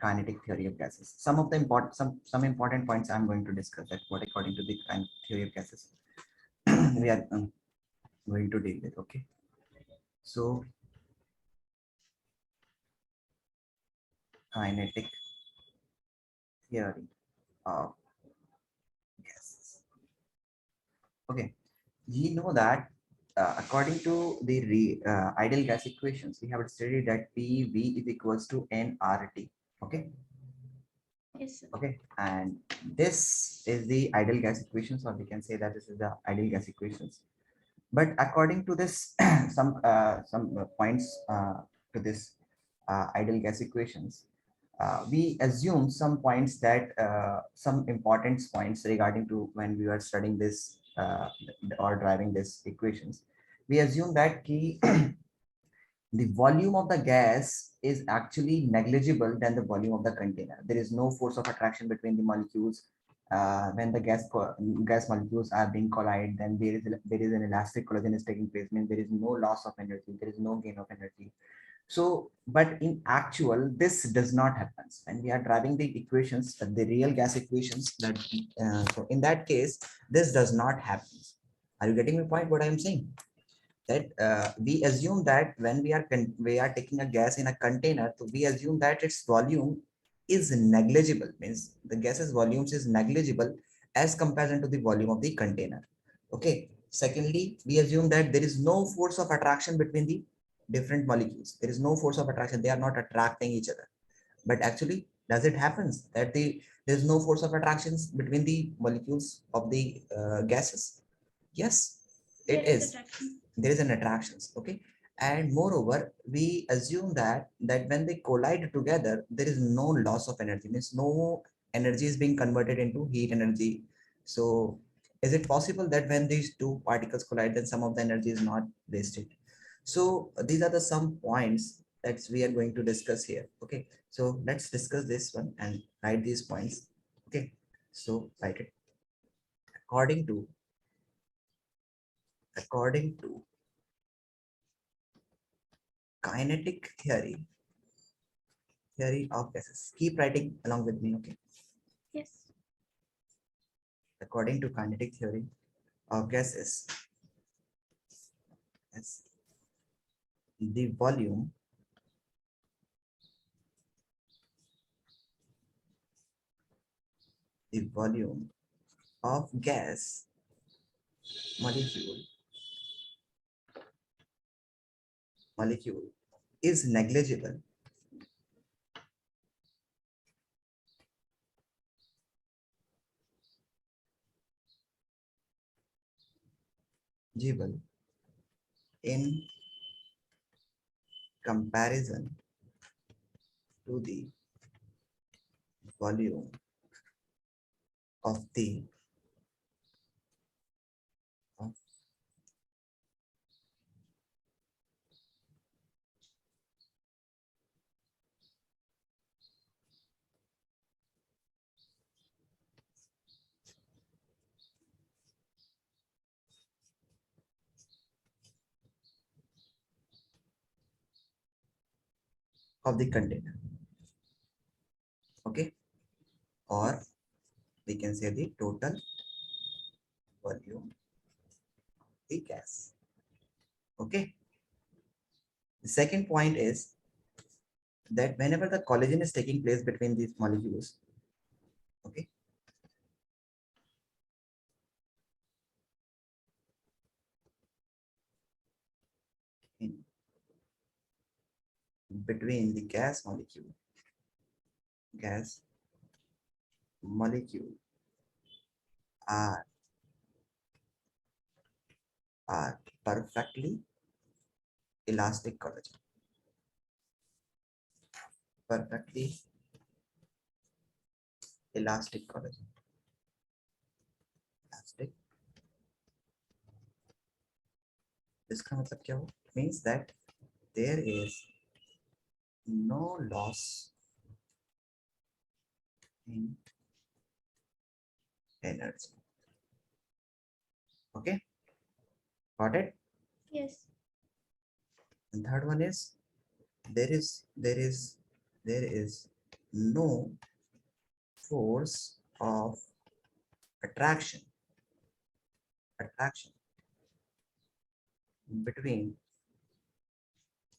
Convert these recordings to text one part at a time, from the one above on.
kinetic theory of gases. Some of the some important points I'm going to discuss that what according to the kinetic theory of gases we are going to deal with. Okay, so kinetic theory of gases. Okay, we know that according to the ideal gas equations, we have studied that PV is equals to nRT. Okay, Yes, sir. okay, and this is the ideal gas equations, or we can say that this is the ideal gas equations. But according to this, some points to this ideal gas equations, we assume some points that some important points regarding to when we are studying this or driving this equations. We assume that key the volume of the gas is actually negligible than the volume of the container. There is no force of attraction between the molecules. When the gas molecules are being collided, then there is an elastic collision is taking place. Means there is no loss of energy. There is no gain of energy. So, but in actual, this does not happen. When we are driving the equations, the real gas equations, that so in that case, this does not happen. Are you getting my point? What I am saying? That we assume that when we are taking a gas in a container, so we assume that its volume is negligible, means the gas's volumes is negligible as comparison to the volume of the container. Okay, secondly, we assume that there is no force of attraction between the different molecules. There is no force of attraction, they are not attracting each other. But actually, does it happens that there is no force of attractions between the molecules of the gases? Yes, it There is is. attraction. There is an attractions. Okay, and moreover, we assume that when they collide together, there is no loss of energy. Means no energy is being converted into heat energy. So, is it possible that when these two particles collide, then some of the energy is not wasted? So these are the some points that we are going to discuss here. Okay, so let's discuss this one and write these points. Okay, so write it. According to according to kinetic theory of gases. Keep writing along with me. Okay, Yes. according to kinetic theory of gases, yes, the volume of gas molecule is negligible in comparison to the volume of the of, of the container. Okay, or Yes. we can say the total volume of the gas. Okay, the second point is that whenever the collision is taking place between these molecules, okay, in between the gas molecule are perfectly elastic collagen, perfectly elastic collagen, elastic. इसका मतलब क्या हो? Means that there is no loss in energy. Okay, got it? Yes. And third one is there is no force of attraction between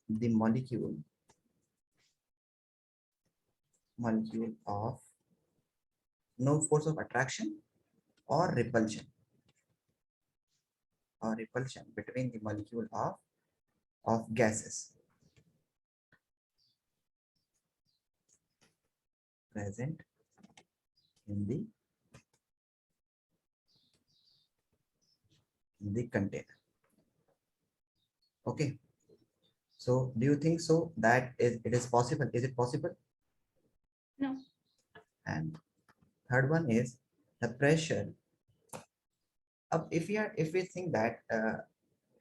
the molecule of no force of attraction or repulsion between the molecule of gases present in the container. Okay, so do you think so that it is possible? Is it possible? No. And third one is the pressure. If we think that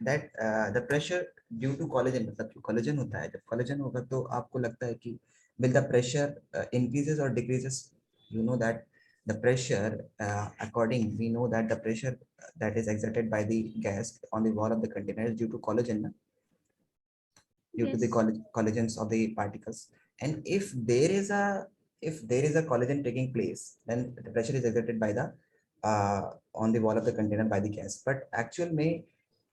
the pressure due to collagen, मतलब जो collagen होता है, जब collagen होगा तो आपको लगता है कि will the pressure increases or decreases? You know that the pressure we know that the pressure that is exerted by the gas on the wall of the container is due to collagen, na? Due to the Yes. collagens of the particles. And if there is a collagen taking place, then the pressure is exerted by the on the wall of the container by the gas. But actual में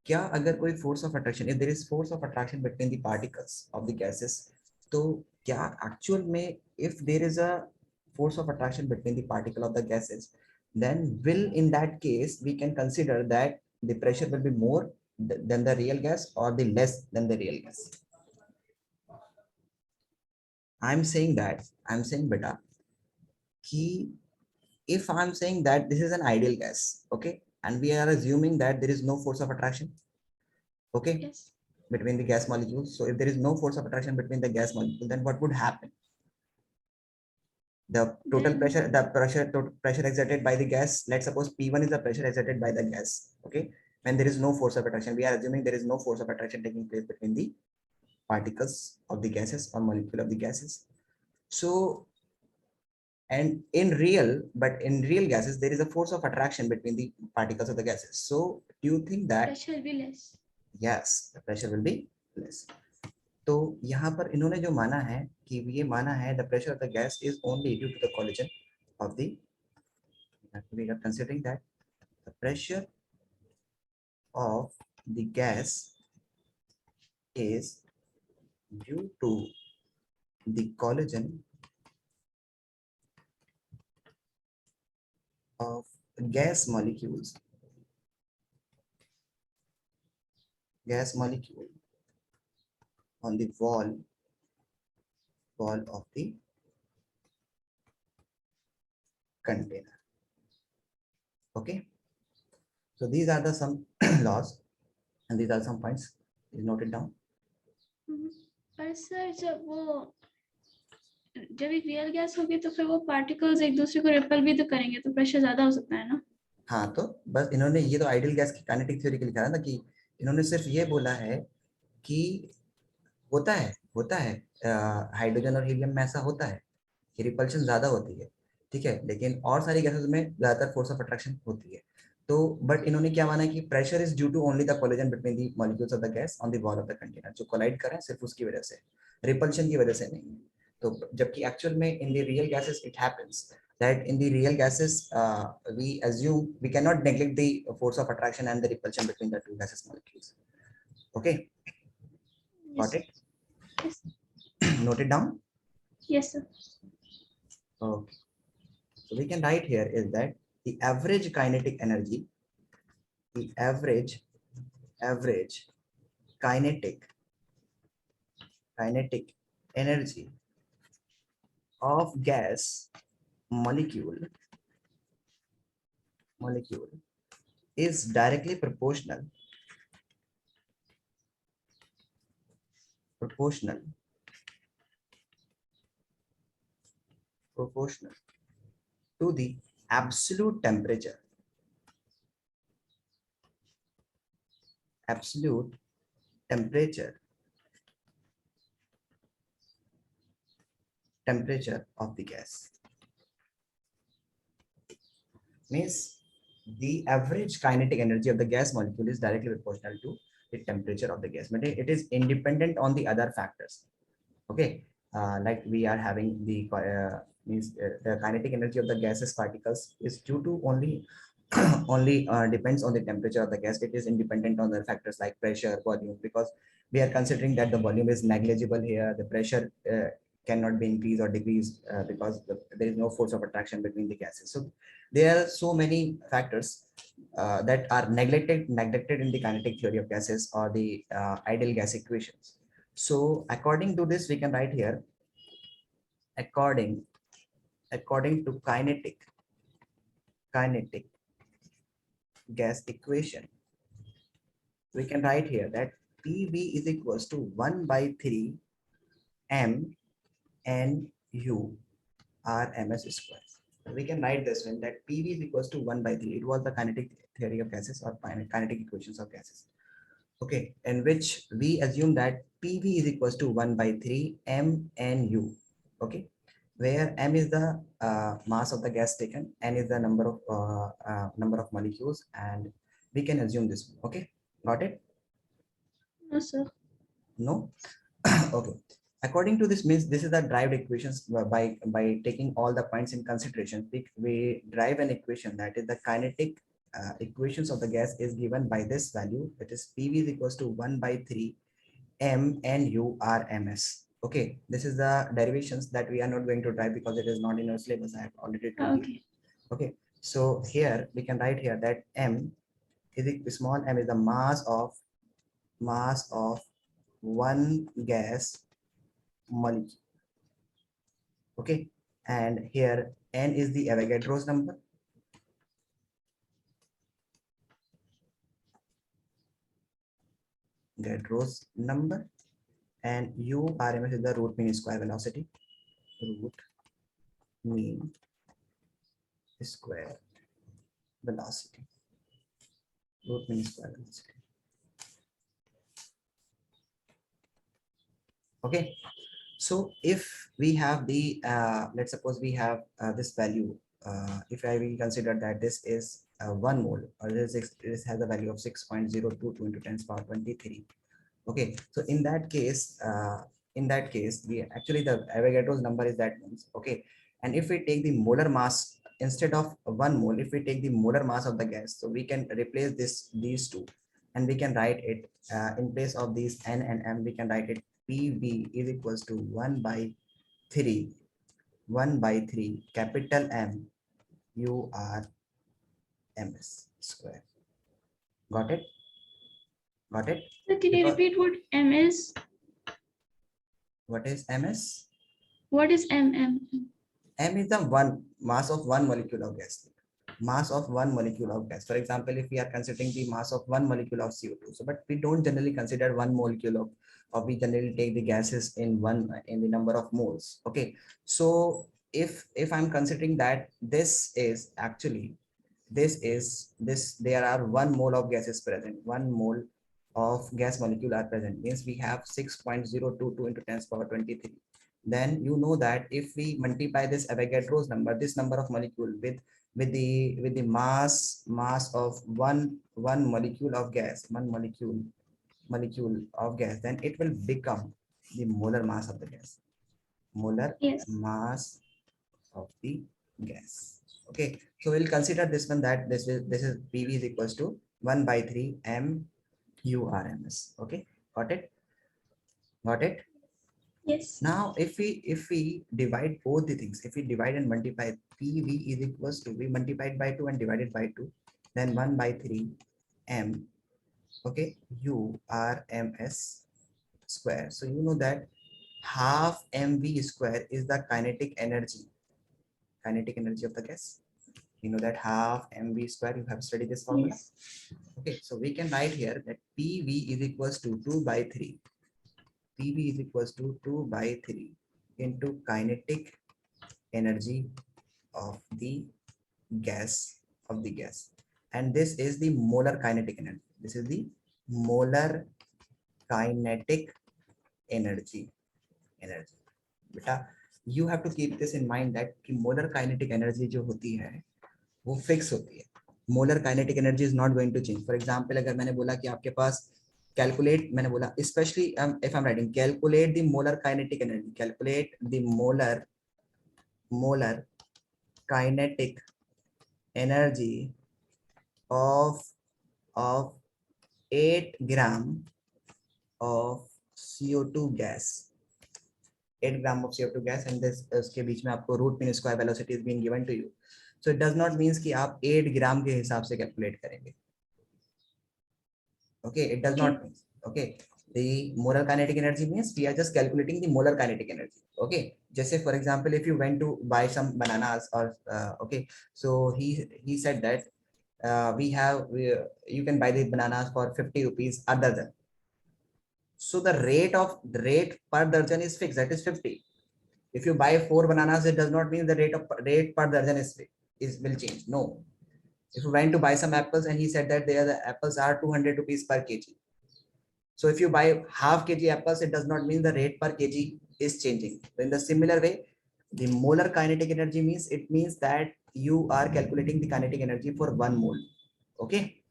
क्या अगर कोई force of attraction, if there is force of attraction between the particles of the gases, तो क्या actual में if there is a force of attraction between the particle of the gases, then will in that case we can consider that the pressure will be more than the real gas or the less than the real gas. I'm saying beta, कि if I'm saying that this is an ideal gas, okay, and we are assuming that there is no force of attraction, okay, Yes. between the gas molecules. So if there is no force of attraction between the gas molecule, then what would happen? The total pressure exerted by the gas, let's suppose P1 is the pressure exerted by the gas, okay, when there is no force of attraction. We are assuming there is no force of attraction taking place between the particles of the gases or molecule of the gases. So and in real gases there is a force of attraction between the particles of the gases. So do you think that Pressure will be less. yes, the pressure will be less? तो यहाँ पर इन्होंने जो माना है कि ये माना है the pressure of the gas is only due to the collision of the, we are considering that the pressure of the gas is due to the collision of gas molecule on the wall of the container. Okay, so these are the some laws and these are some points. Is noted down. पर sir जब एक real gas होगी तो फिर वो particles एक दूसरे को रिपेल भी तो करेंगे, तो प्रेशर ज्यादा हो सकता है ना? हाँ, तो बस इन्होंने ये तो आइडियल गैस की काइनेटिक थ्योरी के लिखा है ना, कि इन्होंने सिर्फ ये बोला है कि होता है हाइड्रोजन और हीलियम में ऐसा होता है कि रिपल्शन ज्यादा होती है, ठीक है, लेकिन और सारी गैसेस में ज्यादातर फोर्स ऑफ अट्रैक्शन होती है। तो बट इन्होंने क्या माना कि pressure is due to only the collision between the molecules of the gas on the wall of the container, जो कोलाइड कर रहे हैं सिर्फ उसकी वजह से, रिपल्शन की वजह से नहीं। तो जबकि एक्चुअल में in the real gases it happens that in the real gases we assume we cannot neglect the force of attraction and the repulsion between the two gases molecules. Okay, got it? Yes. Note it down. Yes sir. Okay, so we can write here is that the average kinetic energy, the average kinetic energy of gas molecule is directly proportional to the absolute temperature of the gas. Means the average kinetic energy of the gas molecule is directly proportional to the temperature of the gas, but it is independent on the other factors. Okay, like we are having the the kinetic energy of the gaseous particles is due to only only depends on the temperature of the gas. It is independent on the factors like pressure, volume, because we are considering that the volume is negligible here. The pressure cannot be increased or decreased because there is no force of attraction between the gases. So there are so many factors that are neglected in the kinetic theory of gases or the ideal gas equations. So according to this, we can write here according to kinetic gas equation, we can write here that PV is equals to 1 by 3 M N U R MS square. We can write this one that PV is equals to 1 by 3. It was the kinetic theory of gases or kinetic equations of gases. Okay, in which we assume that PV is equals to 1 by 3 MNU. Okay, where M is the mass of the gas taken, N is the number of molecules, and we can assume this one. Okay, got it? No, sir. No. Okay, according to this means this is the derived equations by taking all the points in consideration. We derive an equation that is the kinetic equations of the gas is given by this value, that is PV is equals to 1 by 3 MNURMS. Okay, this is the derivations that we are not going to derive because it is not in our syllabus. I have already told you. Okay. Okay, so here we can write here that M is small m is the mass of one gas molecule. Okay, and here N is the Avogadro's number. Avogadro's number, and U RMS is the root mean square velocity. Root mean square velocity. Root mean square velocity. Okay, so if we have the let's suppose we have this value, if I will consider that this is 1 mole, or this has a value of 6.022 into 10 to the power 23. Okay, so in that case we actually the Avogadro's number is that means. Okay, and if we take the molar mass instead of 1 mole, if we take the molar mass of the gas, so we can replace these two, and we can write it in place of these N and M, we can write it PV is equals to 1 by 3 capital M U R MS square. Got it? Got it? Sir, can you Because repeat what M is? what is MS? What is MM? M is the one mass of one molecule of gas. Mass of one molecule of gas. For example, if we are considering the mass of one molecule of CO2, so but we don't generally consider one molecule of, or we generally take the gases in the number of moles. Okay, so if I'm considering that this is actually there are 1 mole of gases present, 1 mole of gas molecule are present, means we have 6.022 into 10 to the power 23. Then you know that if we multiply this Avogadro's number, this number of molecule with the mass of one molecule of gas, molecule of gas, then it will become the molar mass of the gas. Molar Yes. mass of the gas. Okay, so we'll consider this one, that this is PV is equals to 1 by 3 M U R M S. Okay, got it? Got it? Yes. Now, if we divide both the things, if we divide and multiply, PV is equals to, we multiplied by 2 and divided by 2, then 1 by 3 M, okay, U R M S square. So you know that half mv square is the kinetic energy of the gas. You know that half mv square, you have studied this formula. Yes. Okay, so we can write here that PV is equals to 2 by 3. PV is equals to 2 by 3 into kinetic energy of the gas and this is the molar kinetic energy. This is the molar kinetic energy. Beta, you have to keep this in mind that कि molar kinetic energy जो होती है वो fix होती है. Molar kinetic energy is not going to change. For example, अगर मैंने बोला कि आपके पास calculate, मैंने बोला especially if I'm writing calculate the molar kinetic energy, calculate the molar kinetic energy of 8 gram of CO2 gas, 8 gram of CO2 gas, and this इसके बीच में आपको root mean square velocity is being given to you. So it does not means कि आप 8 ग्राम के हिसाब से calculate करेंगे. Okay, it does not mean. Okay, the molar kinetic energy means we are just calculating the molar kinetic energy. Okay, just say for example, if you went to buy some bananas or okay, so he said that you can buy the bananas for 50 rupees a dozen. So the rate per dozen is fixed, that is 50. If you buy 4 bananas, it does not mean the rate per dozen is will change. No. If you went to buy some apples and he said that the apples are 200 rupees per kg. So if you buy half kg apples, it does not mean the rate per kg is changing. In the similar way, the molar kinetic energy means that you are calculating the kinetic energy for 1 mole. Okay,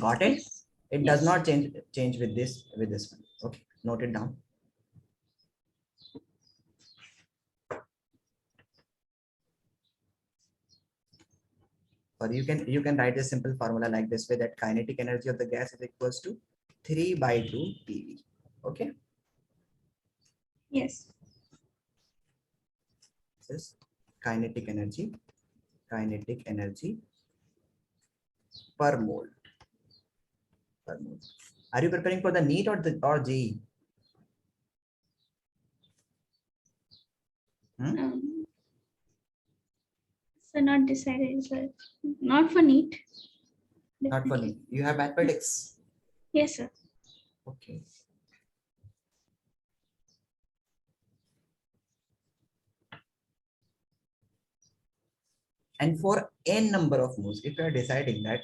got it? Yes. It does not change with this one. Okay, note it down. Or you can write a simple formula like this way, that kinetic energy of the gas is equals to 3/2 PV. Okay. Yes. This is kinetic energy per mole. Are you preparing for the NEET or JEE? So not decided, sir. Not for NEET. Not for NEET. You have mathematics. Yes, sir. Okay. And for n number of moles, if you are deciding that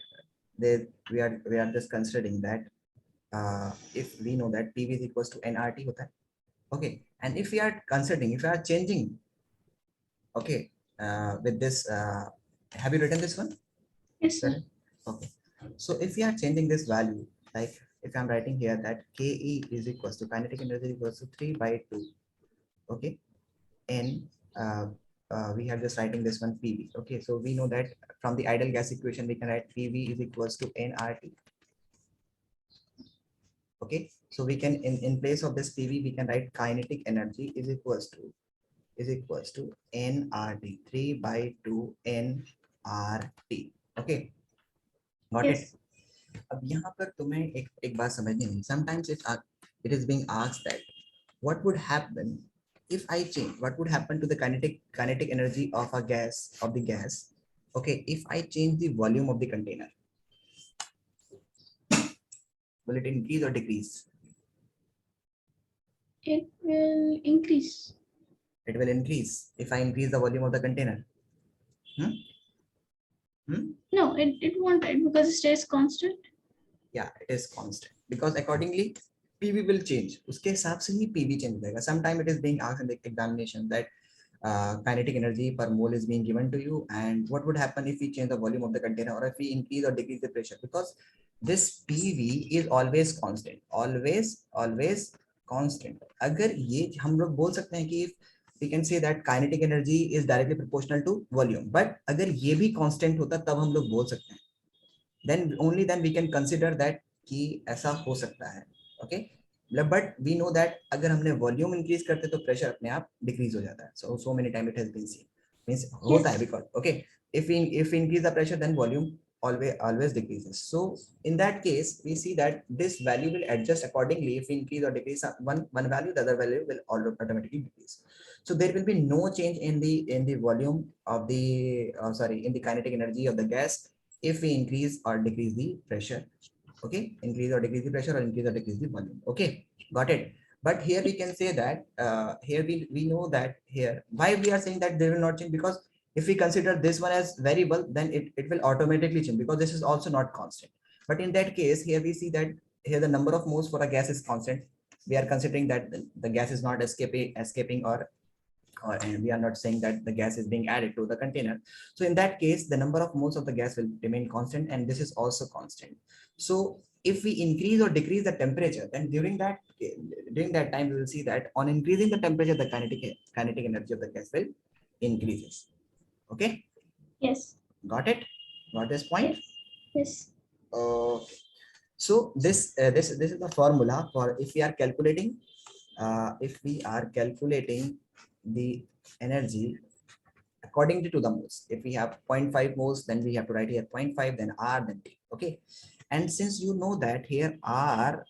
we are just considering that if we know that PV is equals to nRT hota hai. Okay, and if we are considering, if we are changing, okay, with this, have you written this one? Yes, sir. Okay, so if we are changing this value, like if I'm writing here that Ke is equals to kinetic energy equals to 3/2, okay, and we have just writing this one PV. Okay, so we know that from the ideal gas equation we can write PV is equals to nRT. Okay, so we can in place of this PV we can write kinetic energy is equals to nRT, 3/2 nRT. Okay, got Yes. it? अब यहाँ पर तुम्हें एक बात समझनी है. Sometimes it is being asked that what would happen if I change, what would happen to the kinetic energy of the gas, okay, if I change the volume of the container? Will it increase or decrease? It will increase. It will increase if I increase the volume of the container. No, it won't, because it stays constant. Yeah, it is constant, because accordingly PV will change. उसके हिसाब से ही PV change होगा. Sometime it is being asked in the examination that kinetic energy per mole is being given to you, and what would happen if we change the volume of the container, or if we increase or decrease the pressure, because this PV is always constant, always constant. अगर ये हम लोग बोल सकते हैं कि we can say that kinetic energy is directly proportional to volume, but अगर ये भी constant होता तब हम लोग बोल सकते हैं, then only then we can consider that कि ऐसा हो सकता है. Okay, but we know that अगर हमने volume increase करते तो pressure अपने आप decrease हो जाता है. So many time it has been seen, means होता है, because okay, if we increase the pressure, then volume always decreases. So in that case we see that this value will adjust accordingly. If we increase or decrease one value, the other value will automatically decrease. So there will be no change in the volume of the in the kinetic energy of the gas if we increase or decrease the pressure. Okay, increase or decrease the pressure, or increase or decrease the volume. Okay, got it? But here we can say that here we know that here why we are saying that they will not change, because if we consider this one as variable, then it will automatically change, because this is also not constant. But in that case, here we see that here the number of moles for a gas is constant. We are considering that the gas is not escaping and we are not saying that the gas is being added to the container. So in that case, the number of moles of the gas will remain constant, and this is also constant. So if we increase or decrease the temperature, then during that time, we will see that on increasing the temperature, the kinetic energy of the gas will increases. Okay, Yes. got it? Got this point? Yes. Okay. So this is the formula for if we are calculating the energy according to the moles. If we have 0.5 moles, then we have to write here 0.5, then R, then T. Okay. And since you know that here R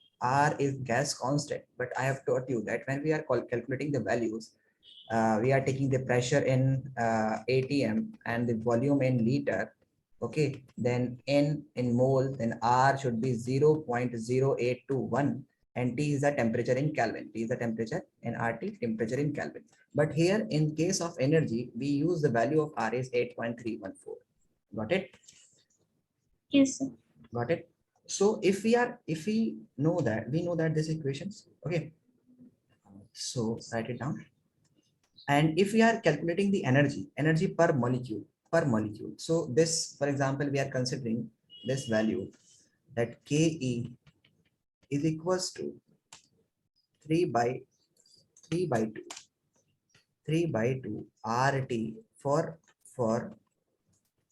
is gas constant, but I have taught you that when we are calculating the values, we are taking the pressure in atm and the volume in liter. Okay, then N in mole, then R should be 0.0821, and T is the temperature in Kelvin. T is the temperature in RT, temperature in Kelvin. But here in case of energy, we use the value of R is 8.314. Got it? Yes, sir. Got it? So if we know that this equations, okay. So write it down. And if we are calculating the energy per molecule, so this, for example, we are considering this value that Ke is equals to 3 by 2 RT for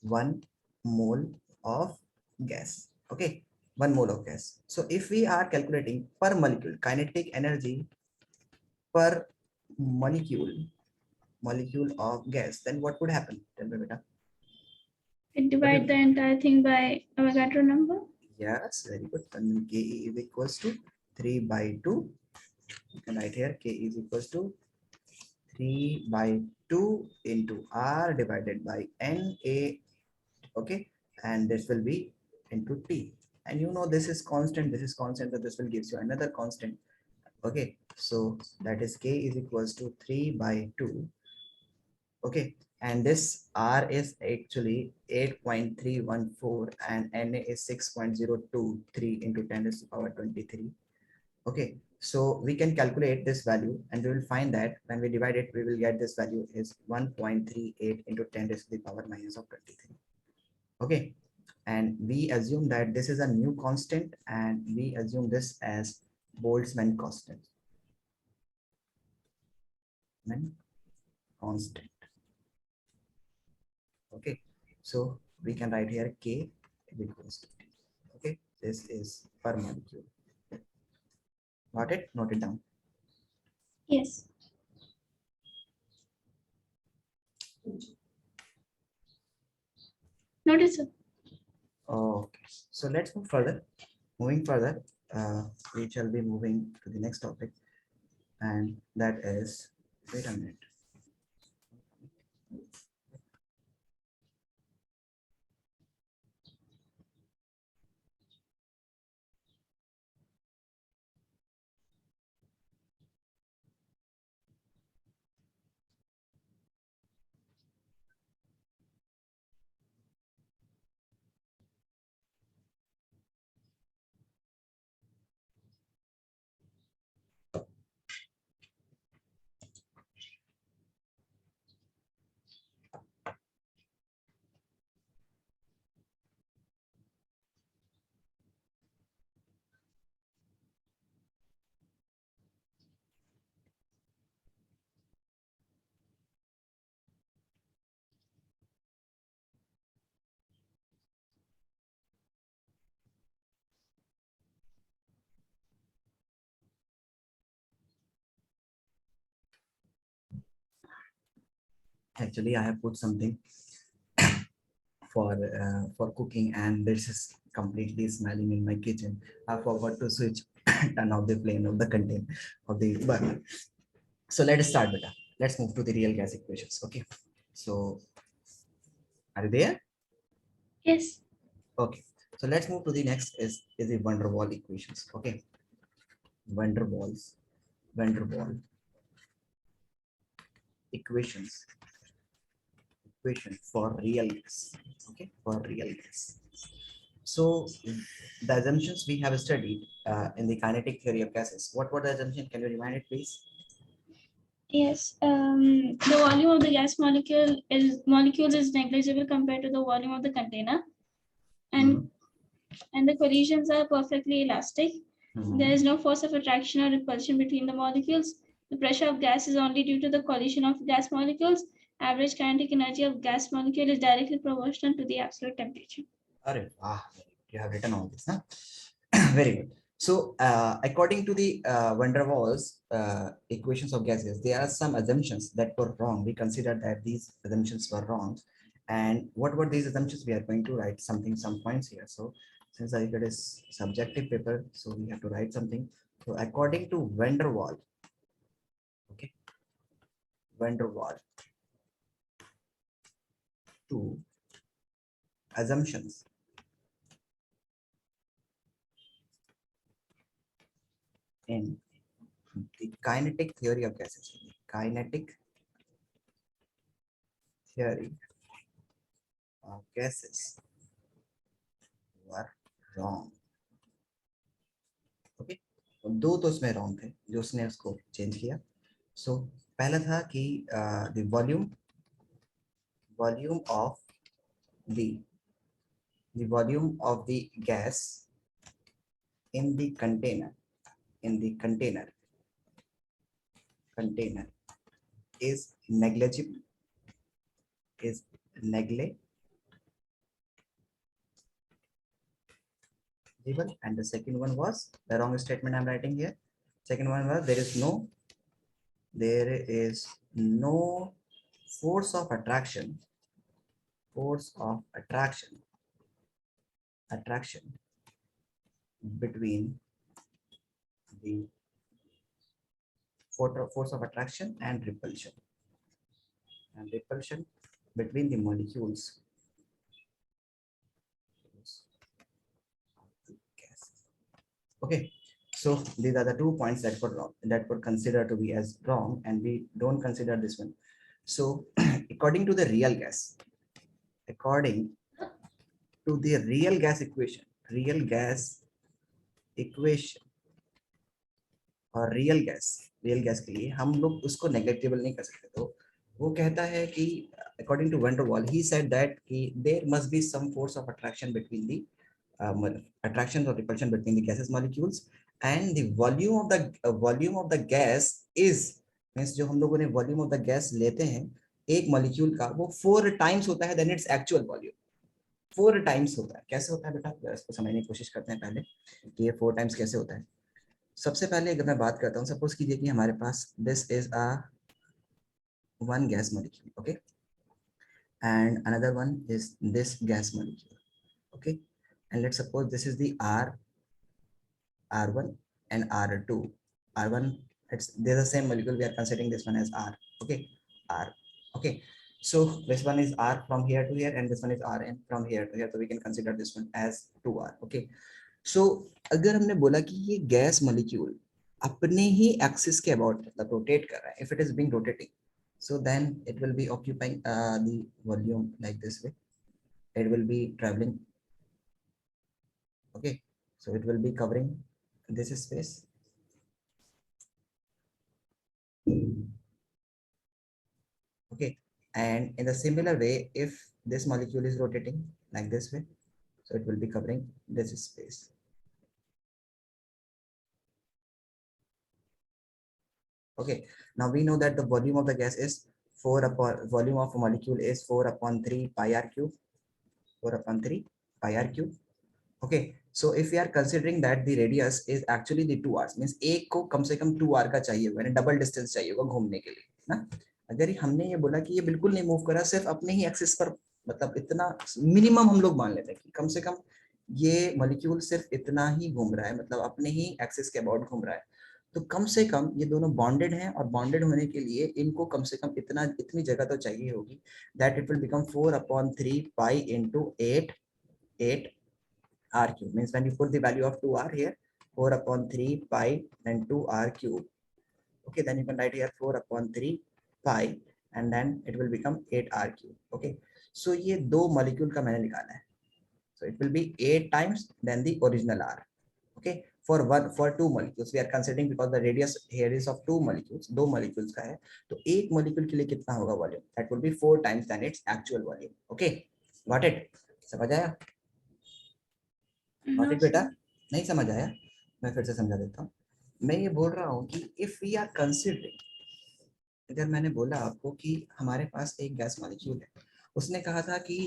1 mole of gas. Okay, 1 mole of gas. So if we are calculating per molecule kinetic energy per molecule of gas, then what would happen? Tell me, beta. It divide the entire thing by Avogadro number. Yes, very good. And Ke is equals to 3 by 2. You can write here Ke is equals to 3 by 2 into R divided by Na. Okay, and this will be into T. And you know this is constant, so this will give you another constant. Okay, so that is K is equals to 3 by 2. Okay, and this R is actually 8.314 and Na is 6.023 into 10 to the power 23. Okay, so we can calculate this value and we will find that when we divide it, we will get this value is 1.38 into 10 to the power minus of 23. Okay, and we assume that this is a new constant and we assume this as Boltzmann constant. Okay, so we can write here K is equals to T. Okay, this is per molecule. Got it? Note it down. Yes. Notice, sir. Okay, so let's move further. Moving further, we shall be moving to the next topic, and that is, wait a minute. Actually, I have put something for cooking, and this is completely smelling in my kitchen. I forgot to switch turn off the flame of the container of the burner. So let's start, beta. Let's move to the real gas equations. Okay. So are you there? Yes. Okay. So let's move to the next is the van der Waals equations. Okay. Van der Waals equation for real gas. Okay, for real gas. So the assumptions we have studied in the kinetic theory of gases. What were the assumption? Can you remind it, please? Yes. The volume of the gas molecules is negligible compared to the volume of the container, and and the collisions are perfectly elastic. There is no force of attraction or repulsion between the molecules. The pressure of gas is only due to the collision of gas molecules. Average kinetic energy of gas molecule is directly proportional to the absolute temperature. Arre, you have written all this, huh? Very good. So, according to the van der Waals equations of gases, there are some assumptions that were wrong. We considered that these assumptions were wrong. And what were these assumptions? We are going to write some points here. So, since it is subjective paper, so we have to write something. So, according to van der Waals, okay, van der Waals, two assumptions in the kinetic theory of gases. Kinetic theory of gases were wrong. Okay, दो तो उसमें wrong थे जो उसने उसको change किया. So पहला था कि the volume of the volume of the gas in the container is negligible, and the second one was the wrong statement I'm writing here. Second one was there is no force of attraction between the force of attraction and repulsion between the molecules. Okay, so these are the 2 points that were wrong, that were considered to be as wrong, and we don't consider this one. So according to the real gas equation, और real gas के लिए हम लोग उसको नेग्लेक्टेबल नहीं कर सकते. तो वो कहता है कि according to van der Waals, he said that there must be some force of attraction between the attraction or repulsion between the gases molecules, and the volume of the gas is means जो हम लोगों ने volume of the gas लेते हैं एक molecule का, वो 4 times होता है than its actual volume. 4 times होता है. कैसे होता है बेटा, इसको समझने की कोशिश करते हैं पहले कि ये 4 टाइम्स कैसे होता है. सबसे पहले अगर मैं बात करता हूँ, सपोज कीजिए कि हमारे पास this is a one gas molecule, okay, and another one is this gas molecule, okay, and let's suppose this is the R1 and R2. R1, they're the same molecule, we are considering this one as R, okay, R, okay. So this one is R from here to here, and this one is Rn from here to here, so we can consider this one as 2R, okay. So अगर हमने बोला कि ये gas molecule अपने ही axis के about मतलब rotate कर रहा है, if it is being rotating, so then it will be occupying the volume like this way. It will be traveling, okay, so it will be covering this space, okay, and in the similar way, if this molecule is rotating like this way, so it will be covering this space. Okay, now we know that the volume of the gas is volume of a molecule is 4/3 pi r cube. 4/3 pi r cube. Okay, so if we are considering that the radius is actually the 2r, means एक को कम से कम 2r का चाहिए होगा, double distance चाहिए होगा घूमने के लिए ना. अगर हमने ये बोला कि ये बिल्कुल नहीं मूव कर रहा, सिर्फ अपने ही एक्सिस पर, मतलब इतना मिनिमम हम लोग मान लेते हैं कि कम से कम ये मॉलिक्यूल सिर्फ इतना ही घूम रहा है, मतलब अपने ही एक्सिस के अबाउट घूम रहा है, तो कम से कम ये दोनों बॉन्डेड हैं, और बॉन्डेड होने के लिए इनको कम से कम इतनी जगह तो चाहिए होगी, that it will become 4/3 pi into 8 r cube. Means when you put the value of 2r here, 4/3 pi and 2r cube, okay, then you can write here 4/3 pi and then it will become 8r cube. Okay, so ये दो molecule का मैंने निकाला है, so it will be 8 times than the original r. Okay, for 2 molecules we are considering, because the radius here is of 2 molecules, दो molecules का है, तो एक molecule के लिए कितना होगा volume, that will be 4 times than its actual volume. Okay, got it? समझ आया? कौशिक sir. बेटा, नहीं समझ आया? मैं फिर से समझा देता हूँ। मैं ये बोल रहा हूँ कि इफ वी आर कंसिडरिंग, अगर मैंने बोला आपको कि हमारे पास एक गैस मॉलिक्यूल है, उसने कहा था कि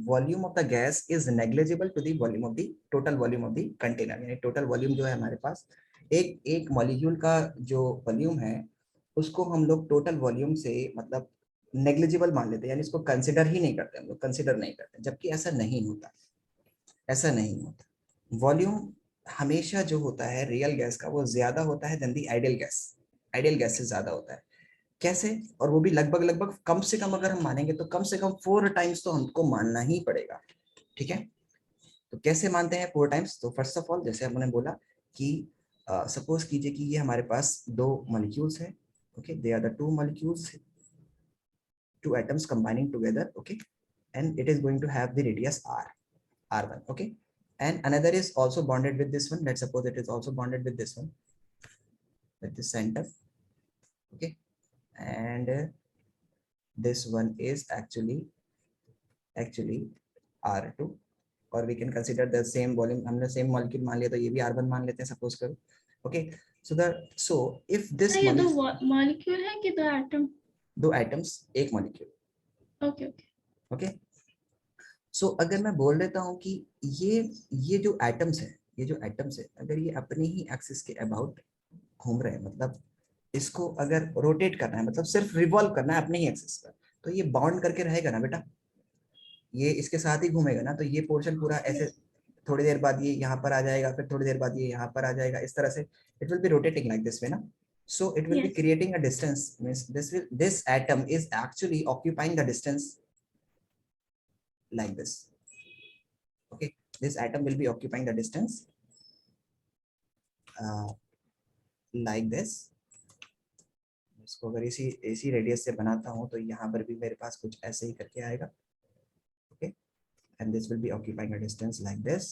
volume of the gas is negligible to the volume of the total volume of the container, यानी टोटल वॉल्यूम जो है हमारे पास, एक मॉलिक्यूल का जो वॉल्यूम है उसको हम लोग टोटल वॉल्यूम से मतलब नेग्लिजिबल मान लेते हैं, यानी इसको कंसिडर ही नहीं करते, हम लोग कंसिडर नहीं करते, जबकि ऐसा नहीं होता, ऐसा नहीं होता। वॉल्यूम हमेशा जो होता है रियल गैस का वो ज्यादा होता है then the ideal gas, ideal gas से ज्यादा होता है। कैसे? और वो भी लगभग लगभग कम से कम अगर हम मानेंगे तो कम से कम 4 टाइम्स तो हमको मानना ही पड़ेगा। ठीक है, तो कैसे मानते हैं 4 टाइम्स? तो फर्स्ट ऑफ ऑल जैसे हमने बोला कि सपोज कीजिए कि ये हमारे पास 2 मॉलिक्यूल्स है, okay, they are the 2 molecules, 2 atoms combining together, okay, and it is going to have the radius r1, okay, and another is also bonded with this one. Let's suppose it is also bonded with this one, with the center, okay, and this one is actually r2, or we can consider the same volume, हमने same molecule मान लिया तो ये भी r1 मान लेते हैं suppose करो, okay, so if this Sir, ये दो molecule, molecule है कि दो atom? 2 atoms एक molecule, Okay, okay. okay. सो अगर मैं बोल देता हूँ कि ये जो एटम्स है, ये जो एटम्स है अगर ये अपने ही एक्सिस के अबाउट घूम रहे हैं, मतलब इसको अगर रोटेट करना है, मतलब सिर्फ रिवॉल्व करना है अपने ही एक्सिस पर, तो ये बाउंड करके रहेगा ना बेटा, ये इसके साथ ही घूमेगा ना, तो ये पोर्शन पूरा ऐसे थोड़ी देर बाद ये यहाँ पर आ जाएगा, फिर थोड़ी देर बाद ये यहाँ पर आ जाएगा, इस तरह से it will be rotating like this way ना, so it will be Yes. creating a distance, means this atom is actually occupying the distance like this, okay, this atom will be occupying the distance like this. इसको अगर इसी radius से बनाता हूं तो यहाँ पर भी मेरे पास कुछ ऐसे ही करके आएगा, okay, and this will be occupying a distance like this,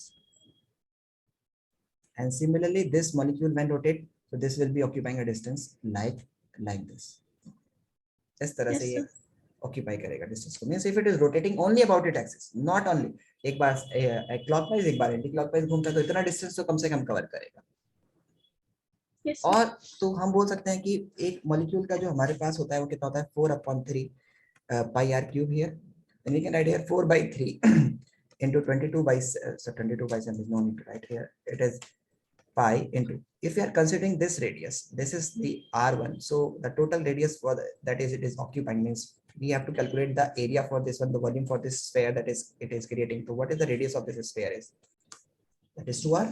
and similarly this molecule when rotate, so this will be occupying a distance like this, इस तरह से Yes, ये sir. ऑक्यूपाई करेगा डिस्टेंस को, means if it is rotating only about it axis, not only एक बार clockwise एक बार anti clockwise घूमता है, तो इतना डिस्टेंस तो कम से कम कवर करेगा। Yes, sir. और तो हम बोल सकते हैं कि एक मॉलिक्यूल का जो हमारे पास होता है वो कितना होता है 4/3 pi r cube here, then we can write here 4/3 into 22/7 is no need to write here, it is pi into, if we are considering this radius, this is the r1, so the total radius for that is it is occupying, means we have to calculate the area for this one, the volume for this sphere that is it is creating. So what is the radius of this sphere is, that is 2r.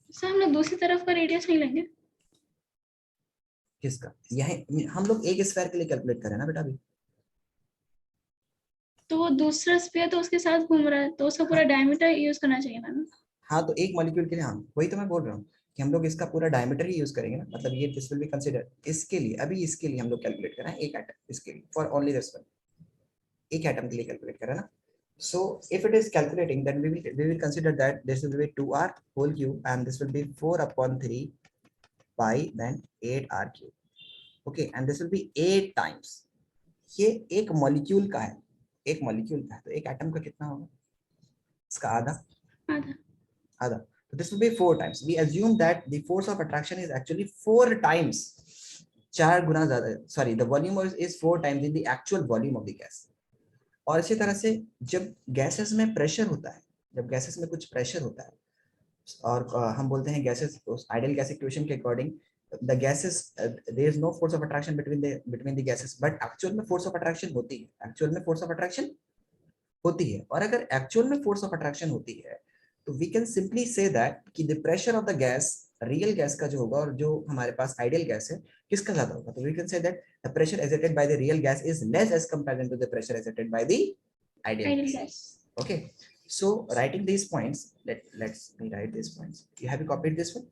Sir हम लोग दूसरी तरफ का radius नहीं लेंगे? किसका? यह हम लोग एक स्फीयर के लिए कैलकुलेट करें ना बेटा अभी, तो वो दूसरा स्फीयर तो उसके साथ घूम रहा है, तो उसका पूरा डायमीटर यूज करना चाहिए ना? हाँ तो एक मॉलिक्यूल के लिए, हाँ वही तो मैं बोल रहा हूँ कि हम लोग इसका पूरा डायमीटर ही यूज करेंगे ना, मतलब ये दिस विल बी कंसीडर इसके लिए, अभी इसके लिए हम लोग कैलकुलेट कर रहे हैं एक एटम, इसके लिए फॉर ओनली दिस वन, एक एटम के लिए कैलकुलेट कर रहे हैं ना। So if it is calculating, then we will consider that this will be 2r whole cube and this will be 4/3 pi then 8r cube, okay, and this will be 8 times, ये एक molecule का है, एक molecule का है, तो एक atom का कितना होगा, इसका आधा, आधा, so this will be 4 times. We assume that the force of attraction is actually 4 times, 4 गुना ज्यादा, sorry, the volume is 4 times in the actual volume of the gas. और इसी तरह से जब गैसेस में प्रेशर होता है, जब गैसेस में कुछ प्रेशर होता है और हम बोलते हैं गैसेस, आइडियल गैस इक्वेशन के according the gases there is no force of attraction between the gases, but actual में फोर्स ऑफ अट्रैक्शन होती है, एक्चुअल में फोर्स ऑफ अट्रैक्शन होती है। और अगर एक्चुअल में फोर्स ऑफ अट्रैक्शन होती है तो we can simply say that कि the pressure of the gas, real gas का जो होगा और जो हमारे पास आइडियल गैस है किसका ज्यादा होगा, तो we can say that the pressure exerted by the real gas is less as compared to the pressure exerted by the ideal gas. Okay, so writing these points, let's me write these points. You have you copied this one?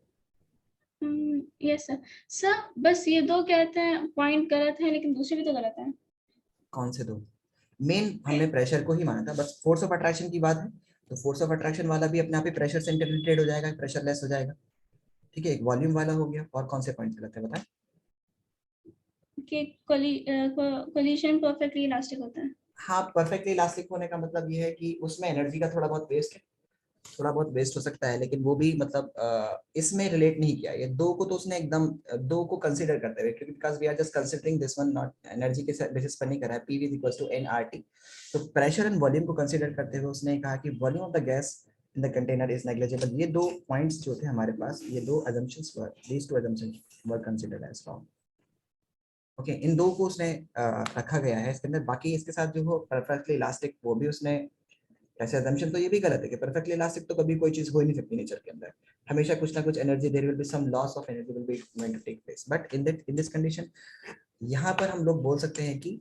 Yes sir. Sir बस ये दो कहते हैं point गलत है, लेकिन दूसरे भी तो गलत है। कौन से दो? मेन हमने प्रेशर को ही माना था, बस फोर्स ऑफ अट्रैक्शन की बात है तो फोर्स ऑफ अट्रैक्शन वाला भी अपने आप ही प्रेशर से इंटररिलेटेड हो जाएगा, प्रेशर लेस हो जाएगा, ठीक है, एक वॉल्यूम वाला हो गया। और कौन से पॉइंट गलत है बताएं? कि कोलिशन परफेक्टली इलास्टिक होता है। हाँ, परफेक्टली इलास्टिक होने का मतलब ये है कि उसमें एनर्जी का थोड़ा बहुत वेस्ट है, थोड़ा बहुत वेस्ट हो सकता है, लेकिन वो भी मतलब इसमें रिलेट नहीं किया। ये दो को तो उसने एकदम दो को कंसीडर करते हुए, क्योंकि because we are just considering this one, not energy के बेसिस पर नहीं कर रहा है। पीवी इक्वल्स टू एनआरटी, तो प्रेशर एंड वॉल्यूम को कंसीडर करते हुए उसने कहा कि volume of the gas in the container is negligible. ये दो पॉइंट्स जो थे हमारे पास, ये दो assumptions were, these two assumptions were considered as wrong। Okay, इन दो को उसने रखा गया है इसके अंदर। बाकी इसके साथ जो हो परफेक्टली इलास्टिक, वो भी उसने ऐसे assumption, तो ये भी गलत है कि परफेक्टली इलास्टिक तो कभी कोई चीज हो ही नहीं सकती नेचर के अंदर। हमेशा कुछ ना कुछ energy, there will be some loss of energy will be going to take place. But in this condition, यहाँ पर हम लोग बोल सकते हैं कि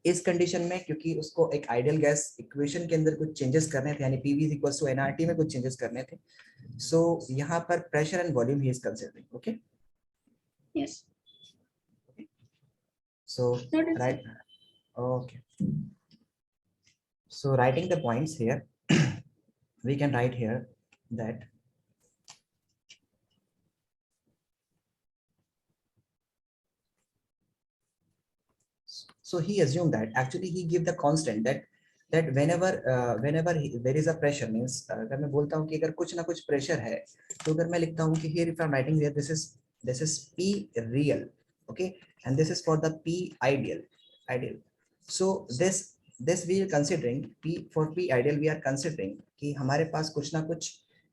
इस कंडीशन में, क्योंकि उसको एक आइडियल गैस इक्वेशन के अंदर कुछ चेंजेस करने थे, यानी PV is equal to NRT में कुछ चेंजेस करने थे, सो यहाँ पर प्रेशर एंड वॉल्यूम ही is considering. Okay, Yes. So Noted, sir. Right, okay, so writing the points here, we can write here that so he assumed that actually he give the constant that whenever there is a pressure, means अगर मैं बोलता हूँ कि अगर कुछ ना कुछ pressure है, तो अगर मैं लिखता हूँ कि here if I'm writing here, this is P real, okay, and this is for the P ideal, so this we are considering P, for P ideal we are considering कि हमारे पास कुछ ना कुछ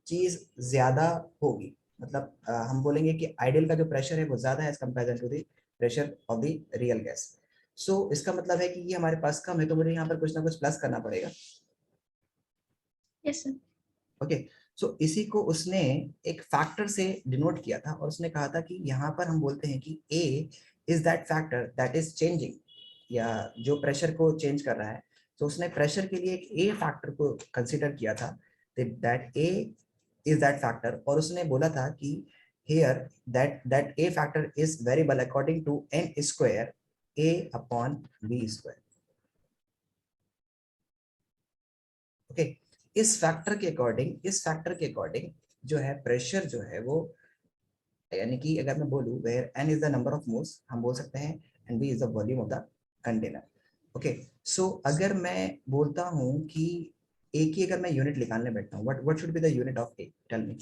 चीज ज्यादा होगी। मतलब हम बोलेंगे कि आइडियल का जो प्रेशर है वो ज्यादा है as comparison to the pressure of the real gas. So इसका मतलब है कि ये हमारे पास कम है, तो मुझे यहाँ पर कुछ ना कुछ प्लस करना पड़ेगा। Yes, sir. ओके, सो इसी को उसने एक फैक्टर से डिनोट किया था, और उसने कहा था कि यहाँ पर हम बोलते हैं कि A is that factor that is changing, या जो प्रेशर को चेंज कर रहा है। तो उसने प्रेशर के लिए एक ए फैक्टर को कंसिडर किया था, that a is that factor, और उसने बोला था कि here that a factor is variable according to n square a upon v square। Okay, इस फैक्टर के अकॉर्डिंग जो है प्रेशर जो है वो, यानी कि अगर मैं बोलूं where n is the number of moles, हम बोल सकते हैं and v is the volume of the container. Okay, so अगर मैं बोलता हूं कि a की अगर मैं यूनिट निकालने बैठता हूं, what should be the unit of a, tell me.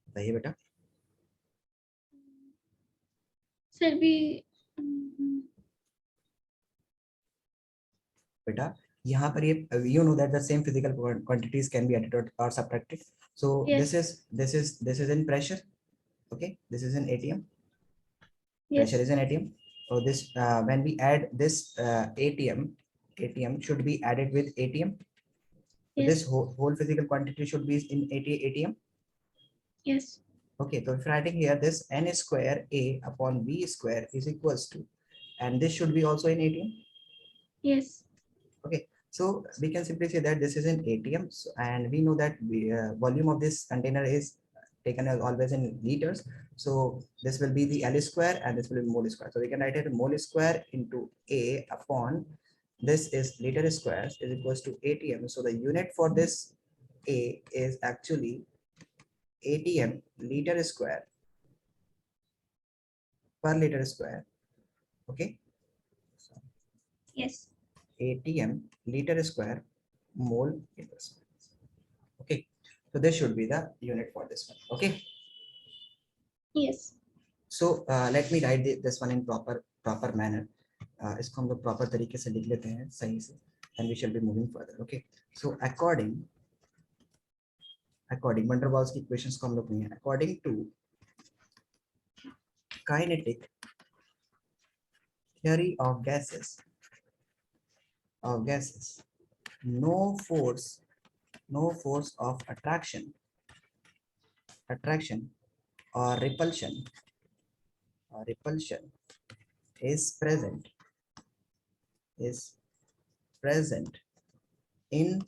बताइए बेटा। Sir, we. बेटा यहाँ पर ये you know that the same physical quantities can be added or subtracted, so Yes. this is in pressure, okay, this is in ATM, Yes. pressure is in ATM, so this when we add this ATM should be added with ATM, so this Yes. whole physical quantity should be in ATM. Yes. Okay, so if writing here this n square A upon V square is equals to, and this should be also in ATM. Yes. Okay, so we can simply say that this is an ATM, and we know that the volume of this container is taken as always in liters. So this will be the L square and this will be mole square. So we can write it mole square into A upon this is liter square is equals to ATM. So the unit for this A is actually ATM liter square per liter square. Okay, Yes. ATM liter square mole liter square. Okay, so this should be the unit for this one. Okay, Yes. so let me write this one in proper manner. इसको हम लोग proper तरीके से लिख लेते हैं सही से, and we shall be moving further. Okay, so according van der Waals की इक्वेशंस को हम लोग नहीं है, according to kinetic theory of gases, no force of attraction or repulsion is present in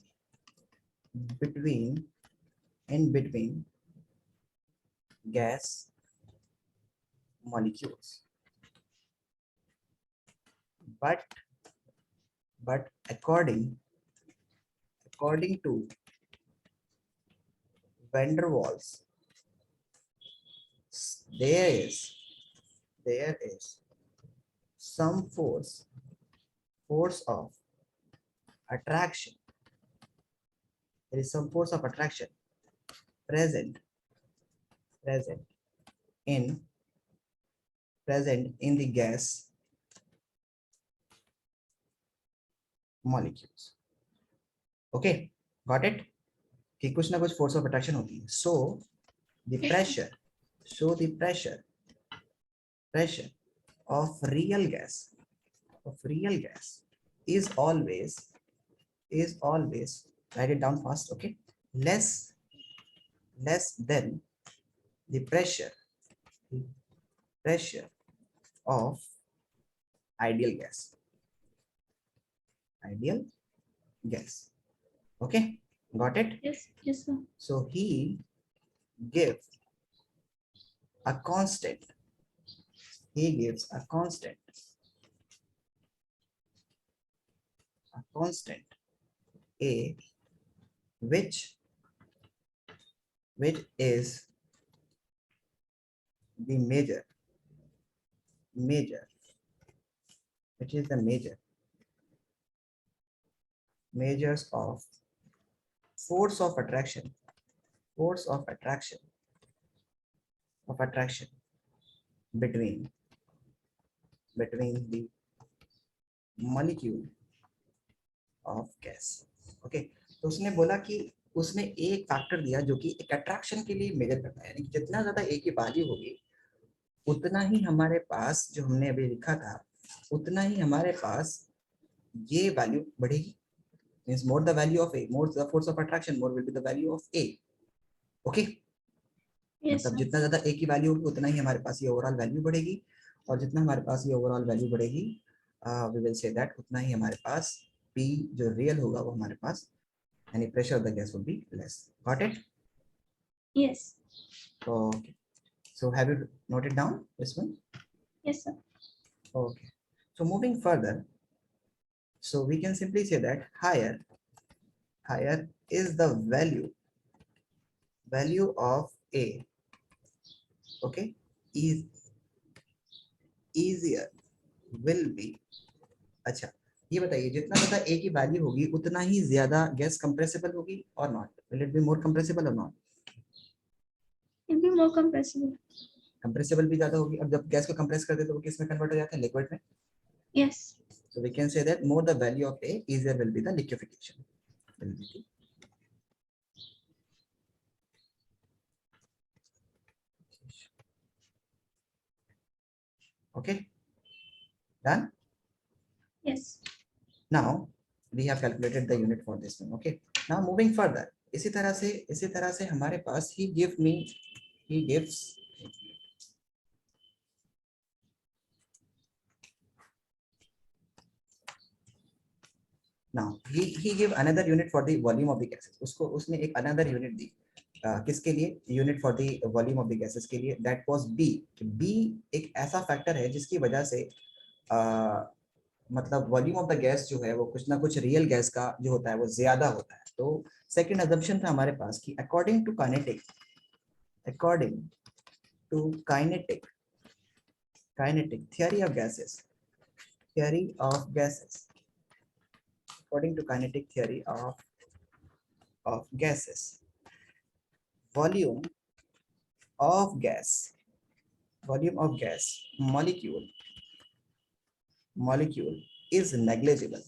between gas molecules, but according to van der Waals there is some force of attraction. There is some force of attraction present present in the gas molecules. Okay, got it? कि कुछ ना कुछ force of attraction होती है. So the pressure of real gas is always write it down fast, okay, less than the pressure of ideal gas. Okay, got it? Yes, yes, sir. So he gives a constant A, which is the measures of force of attraction between the molecule of gas. Okay, तो उसने बोला कि उसने एक factor दिया जो कि एक अट्रैक्शन के लिए मेजर करता है, यानी कि जितना ज्यादा ए की वैल्यू होगी उतना ही हमारे पास, जो हमने अभी लिखा था, उतना ही हमारे पास ये वैल्यू बढ़ेगी. Means more the value of A, more the force of attraction, more will be the value of A. Okay? Yes, मतलब sir. जितना ज्यादा A की वैल्यू होगी उतना ही हमारे पास ये ओवरऑल वैल्यू बढ़ेगी, और जितना हमारे पास ये ओवरऑल वैल्यू बढ़ेगी, we will say that उतना ही हमारे पास P जो रियल होगा वो हमारे पास, यानी pressure of the gas will be less. Got it? Yes. Okay. So have you noted down this one? Yes, sir. Okay. So moving further, so we can simply say that higher is the value of A. Okay, is easier will be. अच्छा, ये बताइए जितना ज्यादा A की value होगी उतना ही ज्यादा gas compressible होगी और not? Will it be more compressible और not? It'll be more compressible. Compressible भी ज्यादा होगी. अब जब गैस को कंप्रेस करते हैं तो वो किस में कन्वर्ट हो जाता है? लिक्विड में. Yes. So we can say that more the value of A, easier will be the liquefaction. Okay, done. Yes. Now we have calculated the unit for this one. Okay, now moving further, इसी तरह से हमारे पास he gives now he give another unit for the volume of the gases. उसने एक another unit दी. किसके लिए? Unit for the volume of the gases के लिए. That was B. बी एक ऐसा फैक्टर है जिसकी वजह से मतलब वॉल्यूम ऑफ द गैस जो है वो कुछ ना कुछ रियल गैस का जो होता है वो ज्यादा होता है. तो सेकंड अजम्पशन था हमारे पास कि according to kinetic theory of gases according to kinetic theory of gases, volume of gas molecule is negligible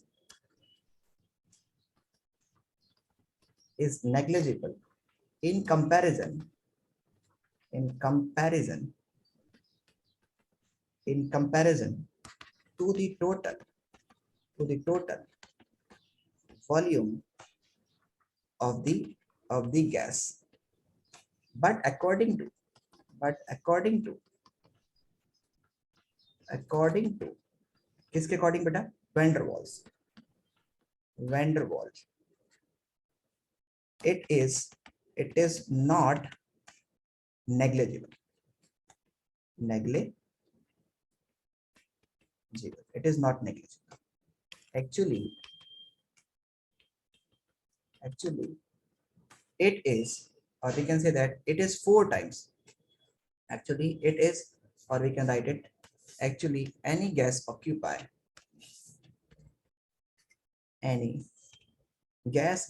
in comparison to the total volume of the gas. But according to किसके according बेटा? Van der Waals. It is not negligible. It is not negligible. Actually it is, or we can say that it is 4 times actually it is, or we can write it, actually any gas occupy, any gas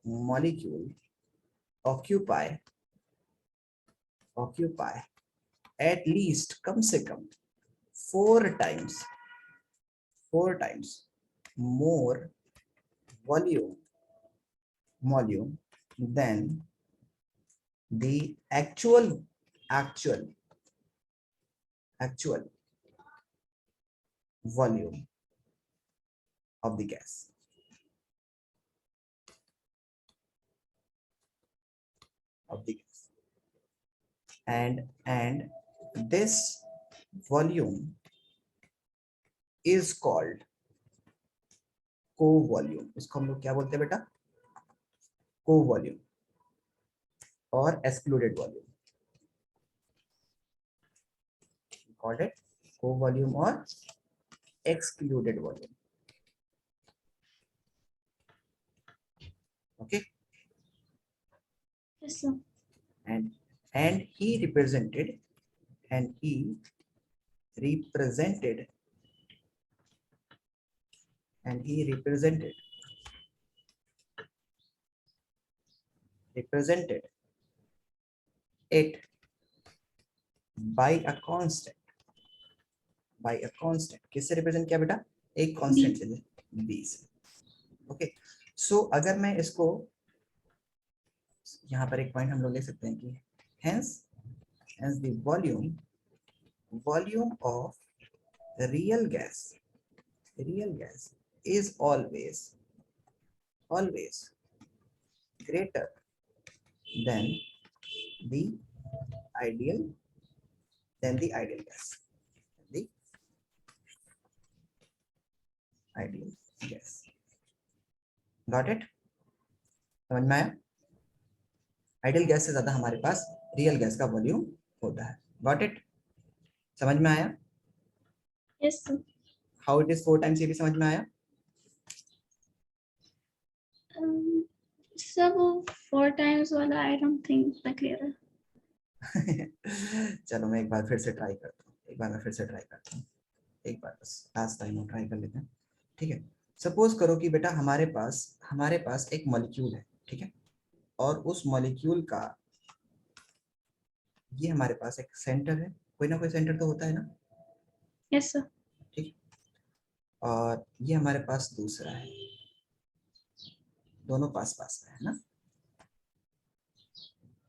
molecule occupy at least कम से कम 4 times more volume than the actual volume of the gas. And this volume is called co-volume. इसको हम लोग क्या बोलते हैं बेटा? Co-volume or excluded volume. We called it co-volume or excluded volume. Okay. Yes, sir. And he represented it by a constant. किससे represent किया बेटा? एक कांस्टेंट से, b से. ओके, सो अगर मैं इसको यहाँ पर एक पॉइंट हम लोग ले सकते हैं कि hence the volume of real gas is always greater than the ideal gas. Got it? समझ में आया? आइडियल गैस से ज्यादा हमारे पास रियल गैस का वॉल्यूम होता है. Got it? समझ में आया? Yes, sir. How it is 4 times, ये भी समझ में आया? Sir, वो 4 times वाला I don't think इतना clear है. चलो मैं एक बार फिर से ट्राई करता हूँ. एक बार बस लास्ट टाइम हम ट्राई कर लेते हैं. ठीक है, सपोज करो कि बेटा हमारे पास एक मॉलिक्यूल है. ठीक है, और उस मॉलिक्यूल का ये हमारे पास एक सेंटर है. कोई ना कोई सेंटर तो होता है ना? Yes, sir. ठीक, और ये हमारे पास दूसरा है. दोनों पास में है ना?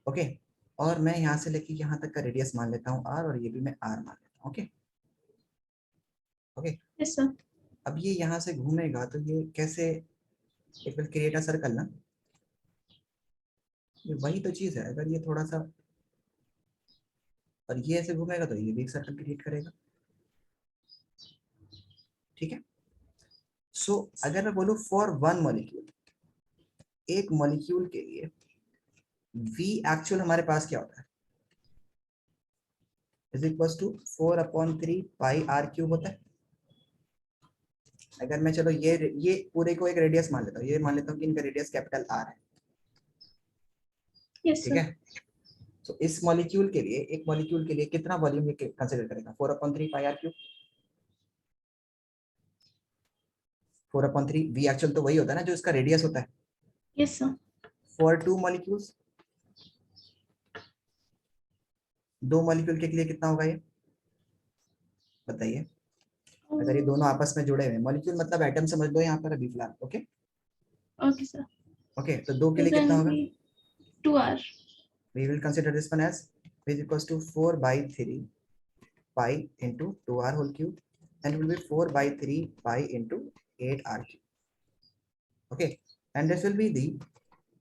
ओके, और मैं यहाँ से लेके यहाँ तक का रेडियस मान लेता हूँ r, और ये भी मैं r मान लेता हूँ. ओके. Yes, sir. अब ये यहाँ से घूमेगा तो ये कैसे, it will create a circle ना? ये वही तो चीज है. अगर ये थोड़ा सा और ये ऐसे घूमेगा तो ये भी एक सर्कल क्रिएट करेगा. ठीक है, सो अगर मैं बोलूं फॉर वन मॉलिक्यूल, एक मॉलिक्यूल के लिए V एक्चुअल हमारे पास क्या होता है? Is equal to 4/3 pi r cube होता है. अगर मैं चलो ये पूरे को एक रेडियस मान लेता हूँ. ये मान लेता हूँ कि इनका रेडियस कैपिटल R है. Yes, ठीक sir. है, तो इस मॉलिक्यूल के लिए, एक मॉलिक्यूल के लिए कितना वॉल्यूम ये कंसीडर करेगा? 4/3 pi r cube. 4/3 V actual तो वही होता है ना जो इसका रेडियस होता है. Yes, sir. For 2 molecules, 2 molecule के लिए कितना होगा ये बताइए? अगर ये दोनों आपस में जुड़े हुए हैं, मॉलिक्यूल मतलब एटम समझ लो यहाँ पर अभी फिलहाल. ओके. Okay, sir. ओके, तो 2 के So लिए कितना then होगा? 2R. We will consider this one as V is equals to 4/3 pi into 2r whole cube, and it will be 4/3 pi into 8r cube. Okay, and this will be the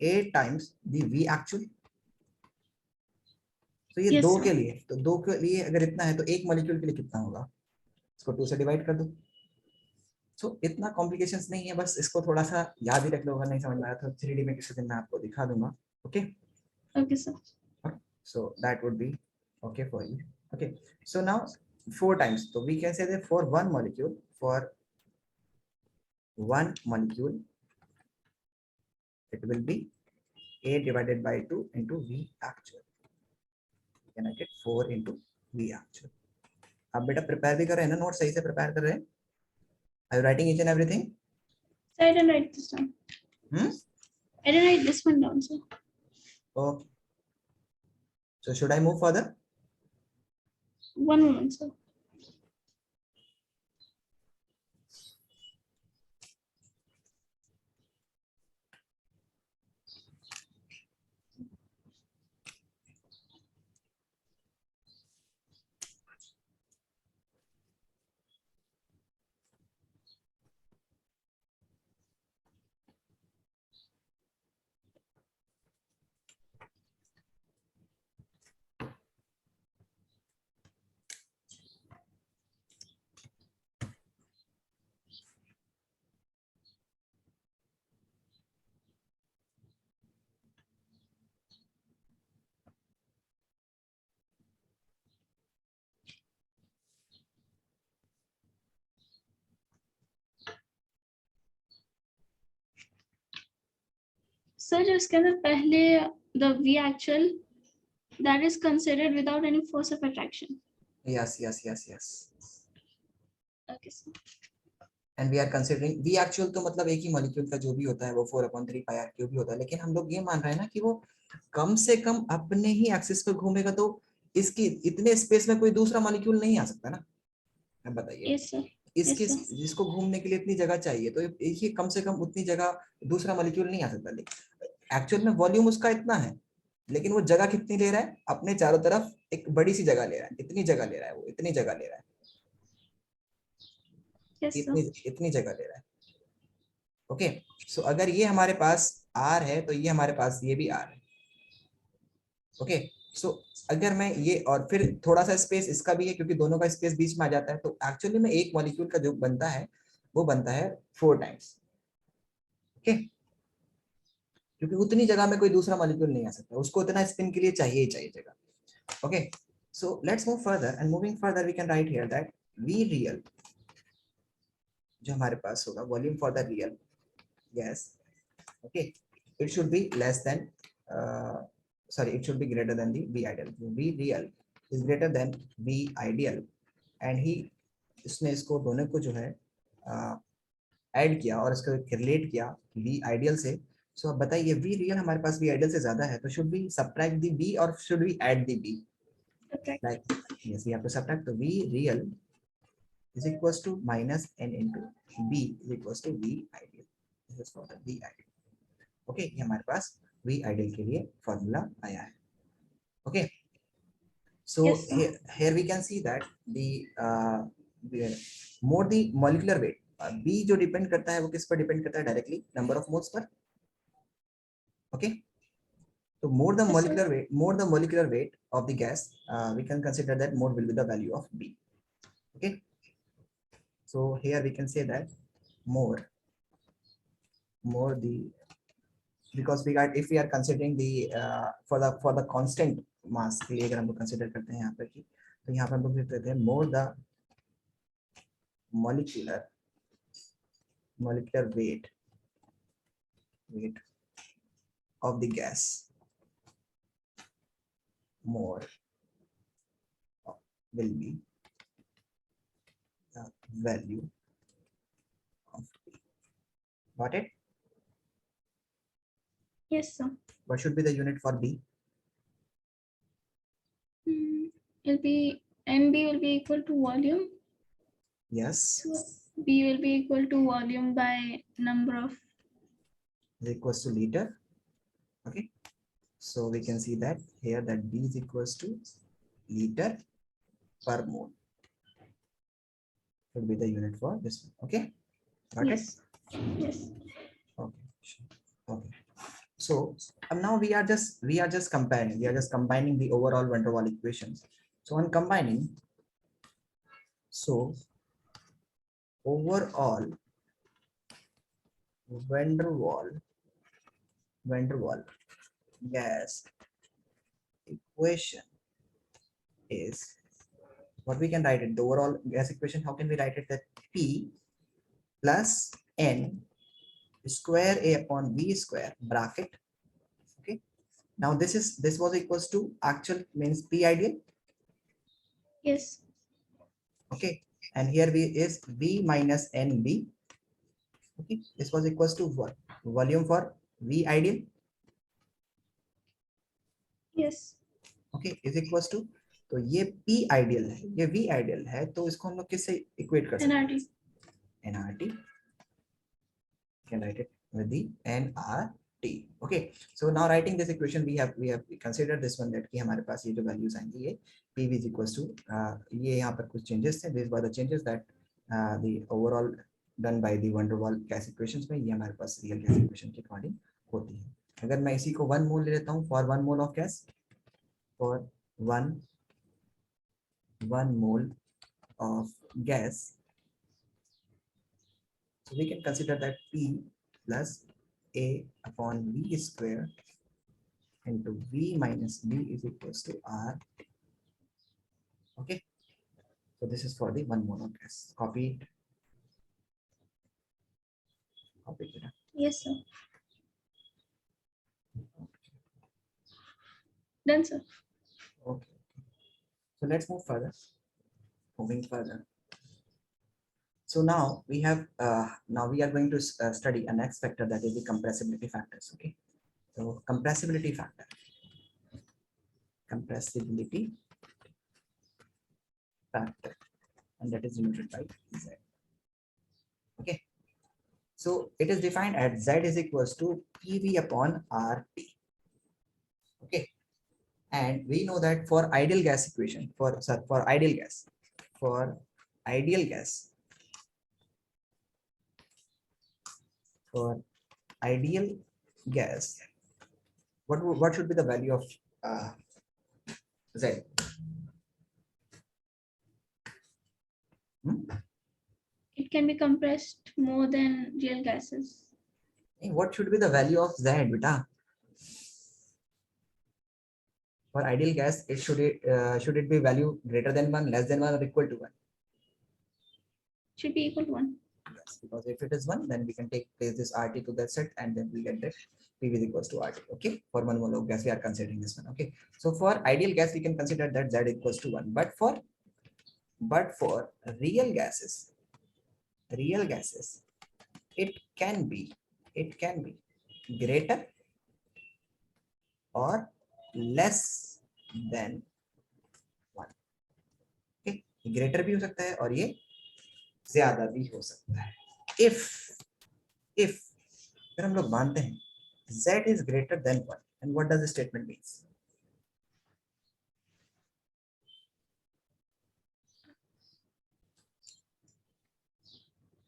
8 times the V actual. तो ये Yes, दो sir. के लिए, तो 2 के लिए अगर इतना है तो एक मॉलिक्यूल के लिए कितना होगा? इसको 2 से डिवाइड कर दो. सो इतना कॉम्प्लिकेशंस नहीं है, बस इसको थोड़ा सा याद ही रख लो. अगर नहीं समझ में आया तो 3D में किसी दिन मैं आपको दिखा दूंगा. Okay. Okay, sir. So that would be okay for you. Okay, so now 4 times, so we can say that for one molecule it will be A divided by 2 into V actual. Can write it 4 into V actual. आप बेटा prepare भी कर रहे हैं ना, note सही से prepare कर रहे हैं? Are you writing each and everything? So I didn't write this down. I didn't write this one down, sir. Okay. So should I move further? One moment, sir. Sir, जो इसके अंदर पहले the V actual that is considered without any force of attraction. Yes. Okay, sir. And we are considering V actual तो मतलब एक ही molecule का जो भी होता है वो 4/3 pi r क्यूब भी होता है, लेकिन हम लोग ये मान रहे हैं ना कि वो कम से कम अपने ही एक्सिस पर घूमेगा, तो इसकी इतने स्पेस में कोई दूसरा मॉलिक्यूल नहीं आ सकता ना। अब बताइए, Yes, sir. इसके Yes, sir. जिसको घूमने के लिए इतनी जगह चाहिए, तो ये कम से कम उतनी जगह दूसरा मॉलिक्यूल नहीं आ सकता। लेकिन एक्चुअल में वॉल्यूम उसका इतना है, लेकिन वो जगह कितनी ले रहा है? अपने चारों तरफ एक बड़ी सी जगह ले रहा है, इतनी जगह ले रहा है, वो इतनी जगह ले रहा है, Yes, sir. इतनी जगह ले रहा है। ओके, सो अगर ये हमारे पास R है तो ये हमारे पास ये भी R है। ओके, सो अगर मैं ये और फिर थोड़ा सा स्पेस इसका भी है, क्योंकि दोनों का स्पेस बीच में आ जाता है, तो एक्चुअली में एक मॉलिक्यूल का जो बनता है वो बनता है 4 टाइम्स। ओके, क्योंकि उतनी जगह में कोई दूसरा मॉलिक्यूल नहीं आ सकता, उसको उतना स्पिन के लिए चाहिए ही चाहिए जगह। Okay, so let's move further, and moving further we can write here that V real जो हमारे पास होगा, volume for the real gas, okay, it should be less than sorry, it should be greater than the V ideal. V real is greater than V ideal, and इसने इसको दोनों को जो है ऐड किया और इसको रिलेट किया V ideal से। सो अब बताइए, V real हमारे पास V ideal से ज्यादा है, तो should we subtract the V or should we add the V? Subtract. Like yes, we have to subtract. तो V real is equals to minus n into B is equals to V ideal. This is for the V ideal. Okay, ये हमारे पास V ideal के लिए formula आया है। Okay, so here we can see that the more the molecular weight, B जो depend करता है वो किस पर डिपेंड करता है? Directly number of moles per. Okay, तो more the molecular weight of the gas, we can consider that more will be the value of B. Okay, so here we can say that more the, because we got, if we are considering the for the constant mass के लिए अगर हम लोग consider करते हैं यहाँ पर की, तो यहाँ पर हम लोग लिख देते हैं more the molecular weight of the gas, more will be the value of B. Got it? Yes, sir. What should be the unit for B? It'll be MB will be equal to volume. Yes. So B will be equal to volume by number of. Is equals to liter. Okay, so we can see that here that B is equals to liter per mole. Would be the unit for this one. Okay, got Yes. it? Yes. Okay, sure. Okay, so now we are just combining the overall van der Waals equations. So on combining, so overall van der Waals gas equation is what we can write it. The overall gas equation, how can we write it? That P plus N square A upon V square bracket, okay, Now this was equals to actual means P ideal. Yes. Okay, and here we is V minus NB. Okay, this was equals to what? Volume for V ideal. Yes. Okay, is equals to, तो ये P ideal है, ये V ideal है, तो इसको हम लोग किससे इक्वेट कर सकते हैं? NRT. NRT. Can write it with the NRT. Okay, so now writing this equation we have considered this one, that कि हमारे पास ये जो values आएंगी ये PV is equals to ये यहाँ पर कुछ changes थे, these were the changes that the overall done by the van der Waal gas equations में ये हमारे पास real gas equation के according होती है. अगर मैं इसी को 1 mole ले लेता हूँ, for 1 mole of gas, for 1 mole of gas, so we can consider that P plus A upon V square into V minus B is equals to R. Okay, so this is for the 1 mole of gas. Copy it. Copy it. Yes, sir. Done, sir. Okay. So let's move further. Moving further. So now we have now we are going to study a next factor, that is the compressibility factors. Okay. So compressibility factor. Compressibility factor, and that is denoted by Z. Okay. So it is defined as Z is equals to PV upon RT. Okay. And we know that for ideal gas equation, for ideal gas, for ideal gas, what should be the value of Z? It can be compressed more than real gases. What should be the value of Z, beta? For ideal gas, should it be value greater than 1, less than 1, or equal to 1? Should be equal to 1. Yes, because if it is 1, then we can take place this RT to that set, and then we get that PV is equals to RT. Okay, for 1 mole of gas, we are considering this one. Okay, so for ideal gas, we can consider that Z equals to 1. But for real gases, it can be greater or less than 1. Okay, greater भी हो सकता है और ये ज्यादा भी हो सकता है. if अगर हम लोग मानते हैं Z is greater than 1, and what does the statement means?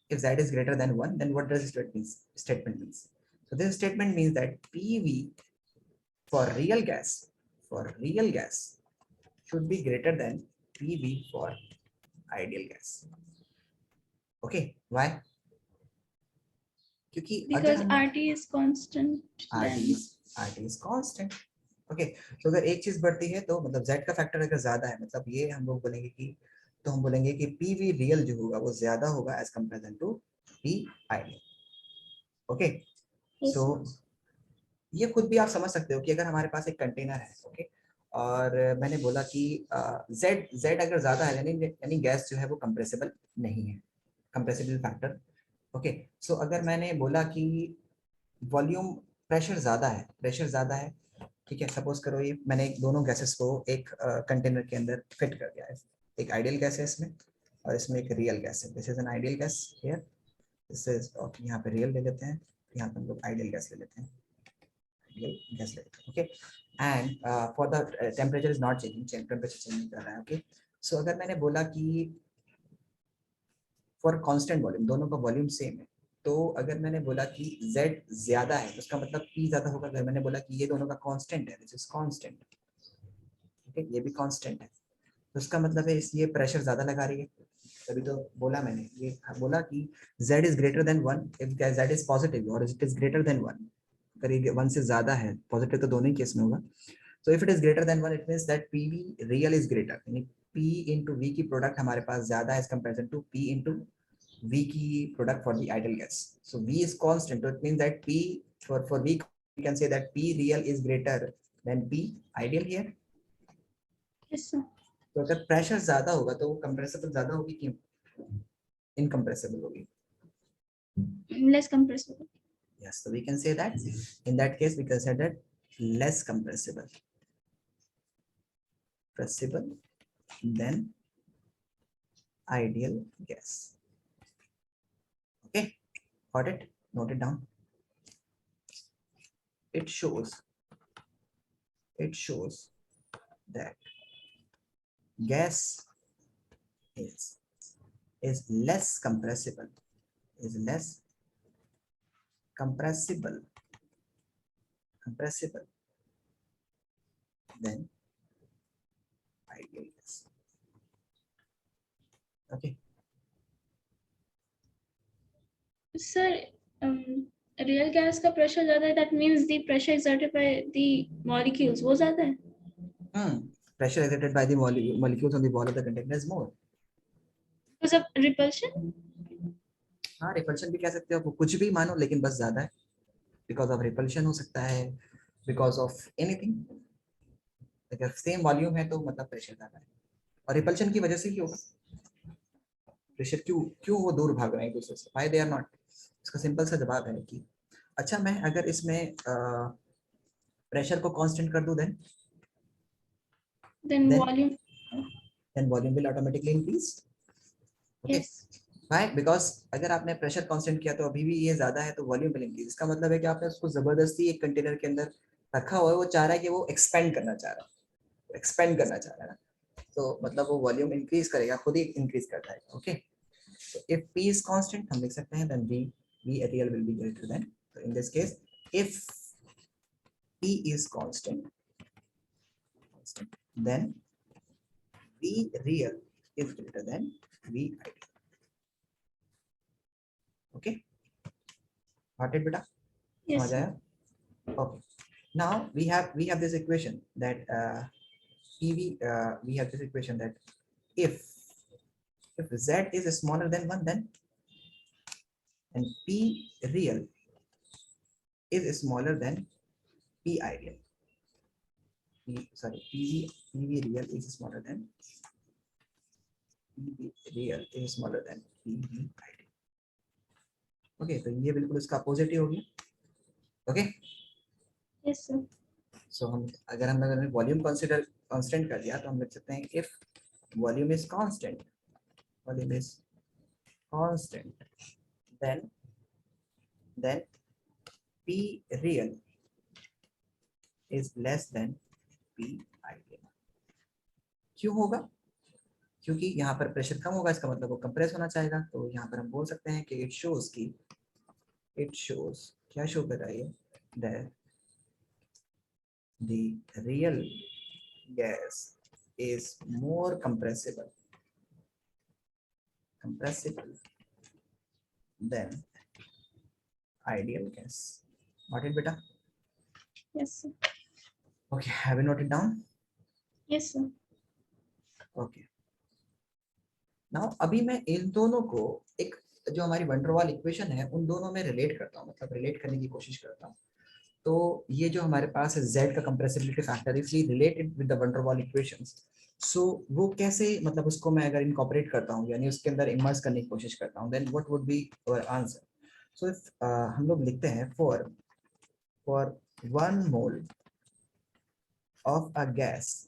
If Z is greater than 1, then what does the statement means? So this statement means that PV for real gas should be greater than PV for ideal gas. Okay, why? क्योंकि because RT is constant. RT is constant. Okay, so अगर एक चीज बढ़ती है तो मतलब Z का factor अगर ज्यादा है, मतलब ये हम लोग बोलेंगे कि PV रियल जो होगा वो ज्यादा होगा as comparison to P ideal. Okay, so ये खुद भी आप समझ सकते हो कि अगर हमारे पास एक कंटेनर है, ओके, और मैंने बोला कि Z अगर ज्यादा है यानी गैस जो है वो कंप्रेसिबल नहीं है, कंप्रेसिबल फैक्टर. ओके, सो अगर मैंने बोला कि वॉल्यूम प्रेशर ज्यादा है, ठीक है, सपोज करो ये मैंने दोनों गैसेस को एक कंटेनर के अंदर फिट कर दिया है. एक आइडियल गैस है इसमें और इसमें एक रियल गैस है. This is an ideal gas here, this is, और यहाँ पे रियल ले लेते हैं, यहाँ पे हम लोग आइडियल गैस ले लेते हैं, okay. And for the temperature is not changing, temperature change नहीं कर रहा है. ओके, सो अगर मैंने बोला कि फॉर कांस्टेंट वॉल्यूम, दोनों का वॉल्यूम सेम है, तो अगर मैंने बोला कि Z ज्यादा है तो उसका मतलब P ज्यादा होगा. अगर मैंने बोला कि ये दोनों का कांस्टेंट है, दिस इज कांस्टेंट, ठीक है, ये भी कांस्टेंट है, तो उसका मतलब है इसलिए प्रेशर ज्यादा लगा रही है. तभी तो बोला मैंने, ये बोला कि Z is greater than 1 if Z is positive और इट इज ग्रेटर देन 1. अगर ये 1 से ज्यादा है, पॉजिटिव तो दोनों ही केस में होगा. So if it is greater than 1 it means that PV real is greater, यानी P into V की प्रोडक्ट हमारे पास ज्यादा है as comparison to P into V की product for the ideal gas. So V is constant, so it means that P for V we can say that P real is greater then P ideal here. Yes, sir. तो अगर pressure ज्यादा होगा तो वो compressible ज्यादा होगी कि incompressible होगी? Less compressible. Yes, so we can say that in that case we can say that less compressible than ideal gas. Okay, got it? Note it down. It shows that gas is less compressible than ideal gas. Okay. Sir, real gas का pressure ज़्यादा है, that means the pressure exerted by the molecules वो ज़्यादा है. Pressure exerted by the molecules on the wall of the container is more. Because of repulsion? हाँ, repulsion भी कह सकते हो, कुछ भी मानो, लेकिन बस ज्यादा है. Because of repulsion हो सकता है, because of anything. अगर सेम वॉल्यूम है तो मतलब प्रेशर ज्यादा है, और रिपल्शन की वजह से ही होगा. प्रेशर क्यों वो दूर भाग रहे हैं एक दूसरे से? Why they are not? इसका सिंपल सा जवाब है कि अच्छा, मैं अगर इसमें प्रेशर को कांस्टेंट कर दूं, then volume will automatically increase. Okay. Yes. Why? Because अगर आपने प्रेशर कांस्टेंट किया तो अभी भी ये ज्यादा है, तो वॉल्यूम विल इंक्रीज. इसका मतलब है कि आपने उसको जबरदस्ती एक कंटेनर के अंदर रखा हुआ है, वो चाह रहा है कि वो एक्सपेंड करना चाह रहा है ना, तो मतलब वो वॉल्यूम इंक्रीज करेगा, खुद ही इंक्रीज करता है. Okay, so if P is constant, हम लिख सकते हैं then V real will be greater than. So in this case, if P is constant, then V real is greater than V ideal. Okay, got it, beta? Yes. समझ आया? Okay. Now we have this equation that we have this equation that if Z is smaller than 1, then and P real is smaller than P ideal. PV real is smaller than PV ideal. Okay, तो ये बिल्कुल इसका opposite ही हो गया. Okay, Yes, sir. सो अगर हम लोगों ने वॉल्यूम कांस्टेंट कर दिया तो हम लिख सकते हैं if volume is constant then P real is less than P ideal. क्यों होगा? क्योंकि यहाँ पर प्रेशर कम होगा, इसका मतलब वो कंप्रेस होना चाहेगा. तो यहाँ पर हम बोल सकते हैं कि it shows क्या शो कर रहा है ये, that the real gas is more compressible than ideal gas. Got it, beta? Yes, sir. Okay, have you noted down? Yes, sir. Okay. Now अभी मैं इन दोनों को एक जो हमारी वंडर वाल इक्वेशन है उन दोनों में रिलेट करता हूँ, मतलब रिलेट करने की कोशिश करता हूँ. तो ये जो हमारे पास है Z का compressibility factor is related with the van der Waals equations. So वो कैसे, मतलब उसको मैं अगर इनकॉर्पोरेट करता हूँ यानी उसके अंदर इमर्स करने की कोशिश करता हूँ, then what would be our answer. So if हम लोग लिखते हैं for 1 mole of a gas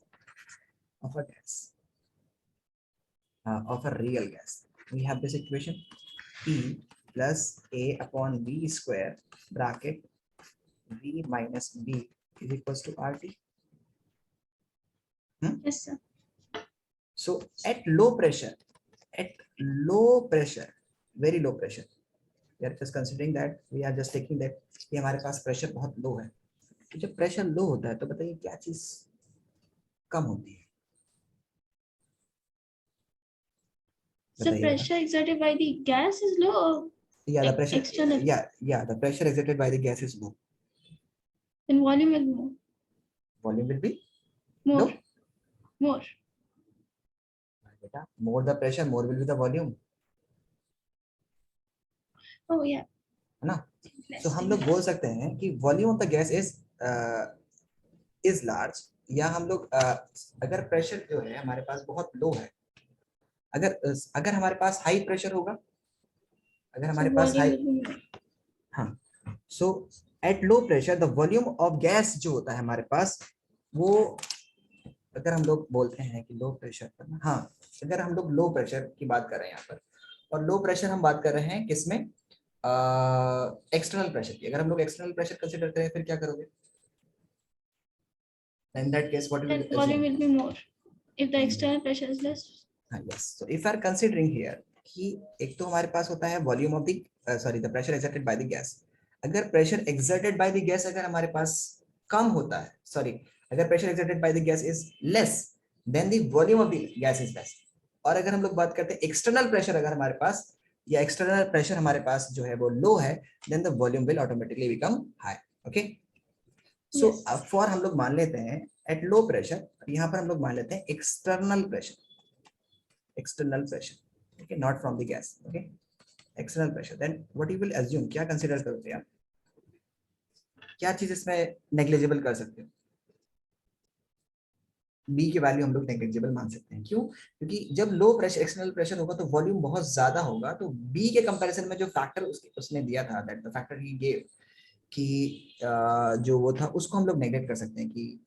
of a real gas, we have this equation P plus A upon V square bracket V minus B is equals to RT. Yes, sir. So at low pressure, very low pressure, we are just considering that we are just taking that कि हमारे पास pressure बहुत लो है. तो जब pressure low होता है तो बताइए क्या चीज कम होती है? So pressure exerted by the gas is low or Yeah, the pressure. external? Yeah, the pressure exerted by the gas is low. Then volume will more. Volume will be More. low. More. More the pressure, more will be the volume. Oh yeah. है ना? So हम लोग बोल सकते हैं कि volume of the gas is is large, या हम लोग अगर प्रेशर जो है हमारे पास बहुत लो है, अगर अगर हमारे पास हाई प्रेशर होगा, अगर So हमारे पास volume high, will be more. हाँ, so at low pressure the volume of gas जो होता है हमारे पास, वो अगर हम लोग बोलते हैं कि लो प्रेशर पर, हाँ, अगर हम लोग लो प्रेशर की बात कर रहे हैं यहाँ पर, और लो प्रेशर हम बात कर रहे हैं किसमें, एक्सटर्नल प्रेशर की, अगर हम लोग एक्सटर्नल प्रेशर कंसिडर करें फिर क्या करोगे? In that case, what will Then you volume assume? will be more if the external pressure is less. Yes. So if are considering here कि एक तो हमारे पास होता है volume of the sorry the pressure exerted by the gas, अगर pressure exerted by the gas अगर हमारे पास कम होता है, सॉरी, अगर pressure exerted by the gas is less than the volume of the gas is less, और अगर हम लोग बात करते हैं एक्सटर्नल प्रेशर अगर हमारे पास, या एक्सटर्नल प्रेशर हमारे पास जो है वो लो है, then the volume will automatically become high. Okay, so for हम लोग मान लेते हैं एट लो प्रेशर, यहाँ पर हम लोग मान लेते हैं external pressure, external pressure, okay, not from the gas, okay, external pressure, then what you will assume, क्या consider करोगे आप, क्या चीज इसमें नेग्लिजिबल कर सकते हो? बी की वैल्यू हम लोग नेग्लिजिबल मान सकते हैं, क्यों? क्योंकि जब लो प्रेशर एक्सटर्नल प्रेशर होगा तो वॉल्यूम बहुत ज्यादा होगा, तो बी के कंपैरिजन में जो फैक्टर उसने दिया था, that the factor he gave, कि जो वो था उसको हम लोग नेग्लेक्ट कर सकते हैं, कि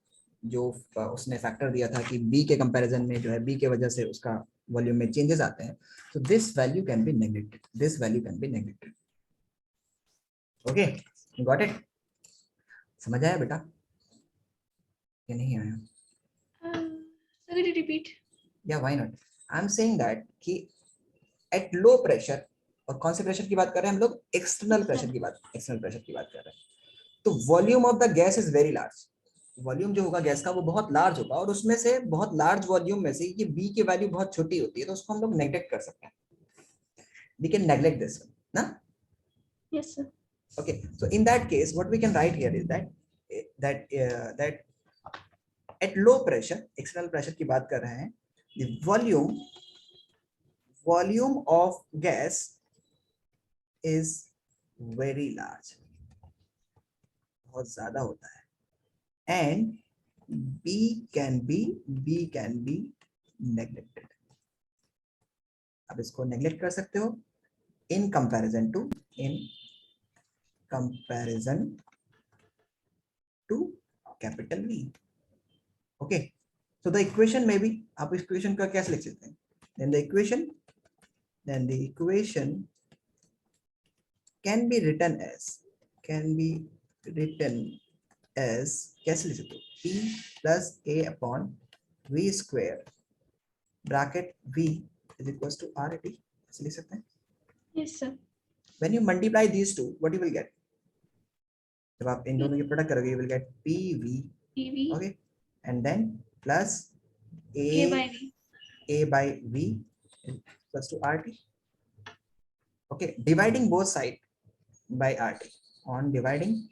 जो उसने फैक्टर दिया था कि बी के कंपैरिजन में जो है बी के वजह से उसका वॉल्यूम में चेंजेस आते हैं, so this value can be neglected, this value can be neglected, okay, you got it? समझ आया बेटा या नहीं आया? So could you repeat? या why not? I am saying that कि at low pressure, और कौन से प्रेशर की बात कर रहे हैं हम लोग? एक्सटर्नल प्रेशर की बात, एक्सटर्नल प्रेशर की बात कर रहे हैं, तो volume of the gas is very large, volume जो होगा गैस का वो बहुत लार्ज होगा, और उसमें से बहुत लार्ज वॉल्यूम में से ये बी की वैल्यू बहुत छोटी होती है, तो उसको हम लोग नेग्लेक्ट कर सकते हैं, we can neglect this one, ना? Yes, sir. Okay, so in that case what we can write here is that that at low pressure, external pressure की बात कर रहे हैं, the volume of gas is very large, बहुत ज्यादा होता है, and B can be neglected, अब इसको नेग्लेक्ट कर सकते हो in comparison to capital V. Okay, so the equation में भी आप इक्वेशन का कैसे लिख सकते हैं? then the equation can be written as कैसे लिख सकते हो? P plus A upon V square bracket V is equals to RT, ऐसे लिख सकते हैं? Yes, sir. when you multiply these two, what you will get? जब आप इन दोनों की प्रोडक्ट करोगे, you will get PV, PV. okay, and then plus A by V. A by V equals to RT. Okay, dividing both sides by RT. On dividing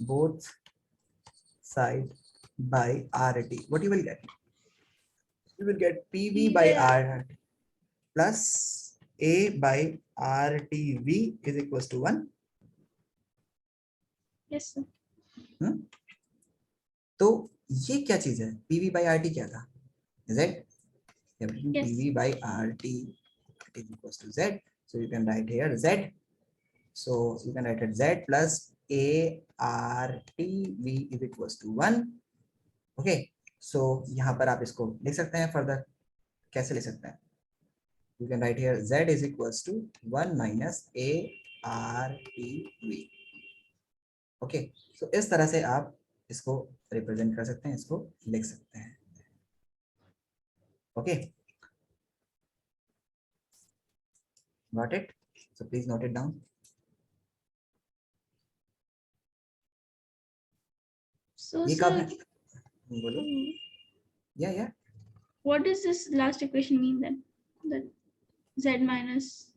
both sides by RT, what you will get? You will get PV by RT plus A by RTV is equals to 1. Yes, sir. तो ये क्या चीज है? PV by RT क्या था? Z. Yes. PV by RT is equals to Z. So you can write here Z. So you can write it Z plus ARTV is equals to 1. Okay. So यहाँ पर आप इसको लिख सकते हैं further, कैसे लिख सकते हैं? You can write here Z is equals to 1 minus ARTV. Okay. So इस तरह से आप इसको रिप्रेजेंट कर सकते हैं, इसको लिख सकते हैं. Okay. Got it? So please note it down. So, ये sir, कब है? बोलो. Yeah. what does this last equation mean then? That Z minus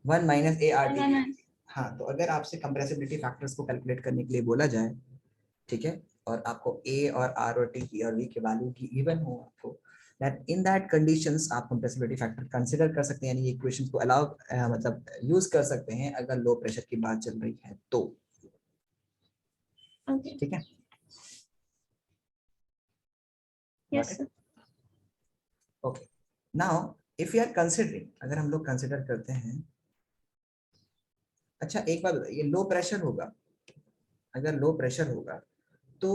1 minus ART. 1 minus. हाँ, तो अगर आपसे कंप्रेसिबिलिटी फैक्टर्स को कैलकुलेट करने के लिए बोला जाए, ठीक है, और आपको A और R और T की और V की वैल्यू की इवन हो आपको, that in that conditions आप compressibility factor consider कर सकते हैं, यानी ये equations को allow मतलब use कर सकते हैं अगर low pressure की बात चल रही है तो। Okay. ठीक है? Yes, sir. Okay. Now if we are considering, अगर हम लोग consider करते हैं, अच्छा एक बात बताइए, लो प्रेशर होगा, अगर लो प्रेशर होगा तो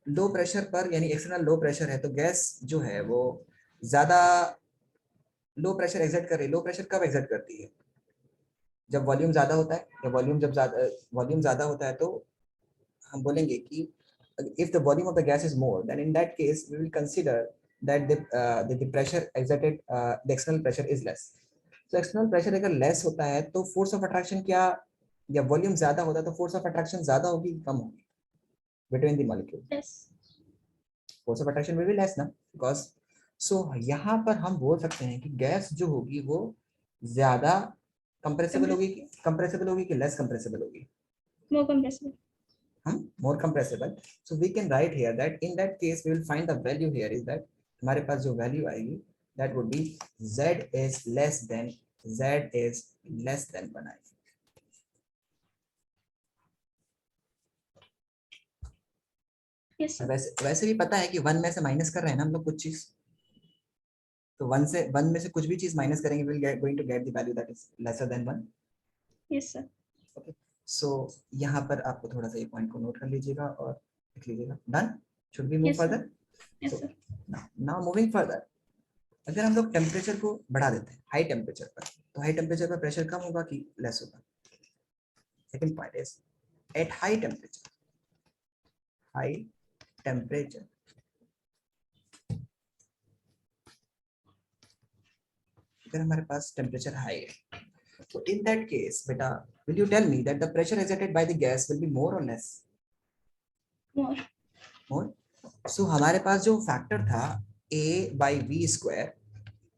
लो प्रेशर पर यानी एक्सटर्नल लो प्रेशर है तो गैस जो है वो ज्यादा लो प्रेशर एग्जर्ट कर रही है। लो प्रेशर कब एग्जर्ट करती है? जब वॉल्यूम ज्यादा होता है, या वॉल्यूम ज्यादा होता है तो हम बोलेंगे कि if the volume of the gas is more, then in that case we will consider that the pressure exerted, the external pressure is less. So external pressure अगर less होता है तो force of attraction क्या, या volume ज्यादा होता है तो force of attraction ज्यादा होगी कम होगी between the molecule? Yes. Force of attraction will be less ना, because so यहाँ पर हम बोल सकते हैं कि गैस जो होगी वो ज्यादा कंप्रेसिबल होगी कि लेस कंप्रेसिबल होगी? More compressible. More compressible. So we can write here that in that case we will find the value here is that हमारे पास जो value आएगी that would be Z is less than 1 आएगी। Yes, sir. वैसे भी पता है कि 1 में से माइनस कर रहे हैं ना हम लोग कुछ चीज, तो 1 में से कुछ भी चीज माइनस करेंगे we will going to get the value that is lesser than 1. Yes, sir. Okay. So यहाँ पर आपको थोड़ा सा ये पॉइंट को नोट कर लीजिएगा और लिख लीजिएगा। Done? Should we move Yes, sir. further? Yes, So, sir. now moving further, अगर हम लोग टेम्परेचर को बढ़ा देते हैं हाई टेम्परेचर पर, तो हाई टेम्परेचर पर प्रेशर कम होगा कि लेस होगा? Second point is at high temperature अगर हमारे पास टेम्परेचर हाई है तो इन दैट केस बेटा will you tell me that the pressure exerted by the gas will be more और लेस? मोर। सो हमारे पास जो फैक्टर था a/v²,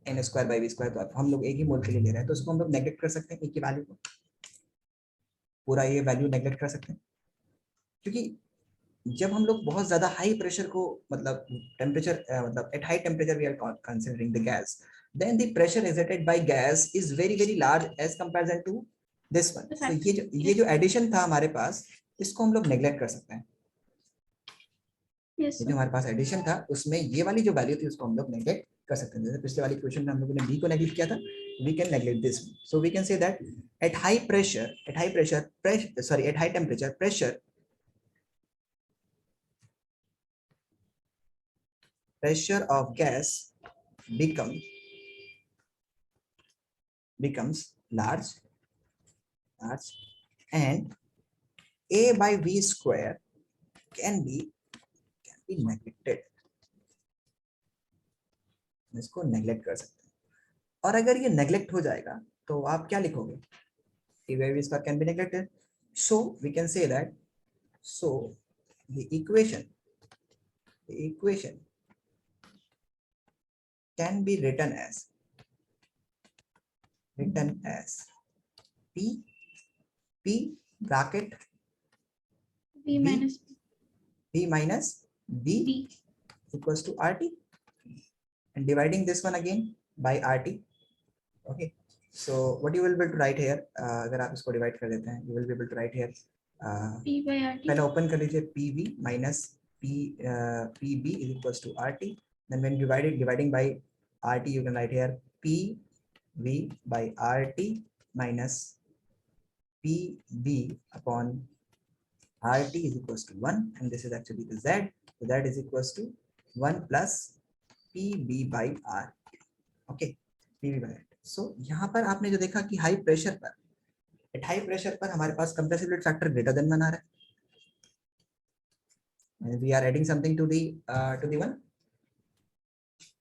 n²/v², तो हम लोग एक ही मोल के लिए ले रहे हैं तो उसको हम लोग नेगलेक्ट कर सकते हैं, एक की वैल्यू को, पूरा ये वैल्यू नेगलेक्ट कर सकते हैं, क्योंकि जब हम लोग बहुत ज्यादा हाई प्रेशर को मतलब टेम्परेचर मतलब at high temperature we are considering the gas, then the pressure exerted by gas is very large as comparison to this one. So ये जो एडिशन था हमारे पास, इसको हम लोग नेगलेक्ट कर सकते हैं। Yes, ये जो हमारे पास एडिशन था उसमें ये वाली जो वैल्यू थी उसको हम लोग नेगलेक्ट कर सकते हैं। जैसे पिछले वाली क्वेश्चन में हम लोगों ने b को नेगलेक्ट किया था, we can neglect this one. So we can say that at high temperature pressure of gas becomes large and a/v² can be neglected. इसको नेगलेक्ट कर सकते हैं, और अगर ये नेगलेक्ट हो जाएगा तो आप क्या लिखोगे? a/v² can be neglected. So we can say that the equation can be written as p bracket b minus b b equals to RT, and dividing this one again by RT. Okay, so what you will be able to write here, अगर आप इसको divide कर देते हैं, you will be able to write here p by RT. पहले open कर लीजिए, PV minus PB is equals to RT. Then when dividing by RT, you can write here PV by RT minus PB upon RT is equals to 1, and this is actually the Z, so that is equals to 1 plus PB by R. Okay, PB by R. So यहाँ पर आपने जो देखा कि high pressure पर हमारे पास compressibility factor greater than 1 आ रहा है, and we are adding something to the 1.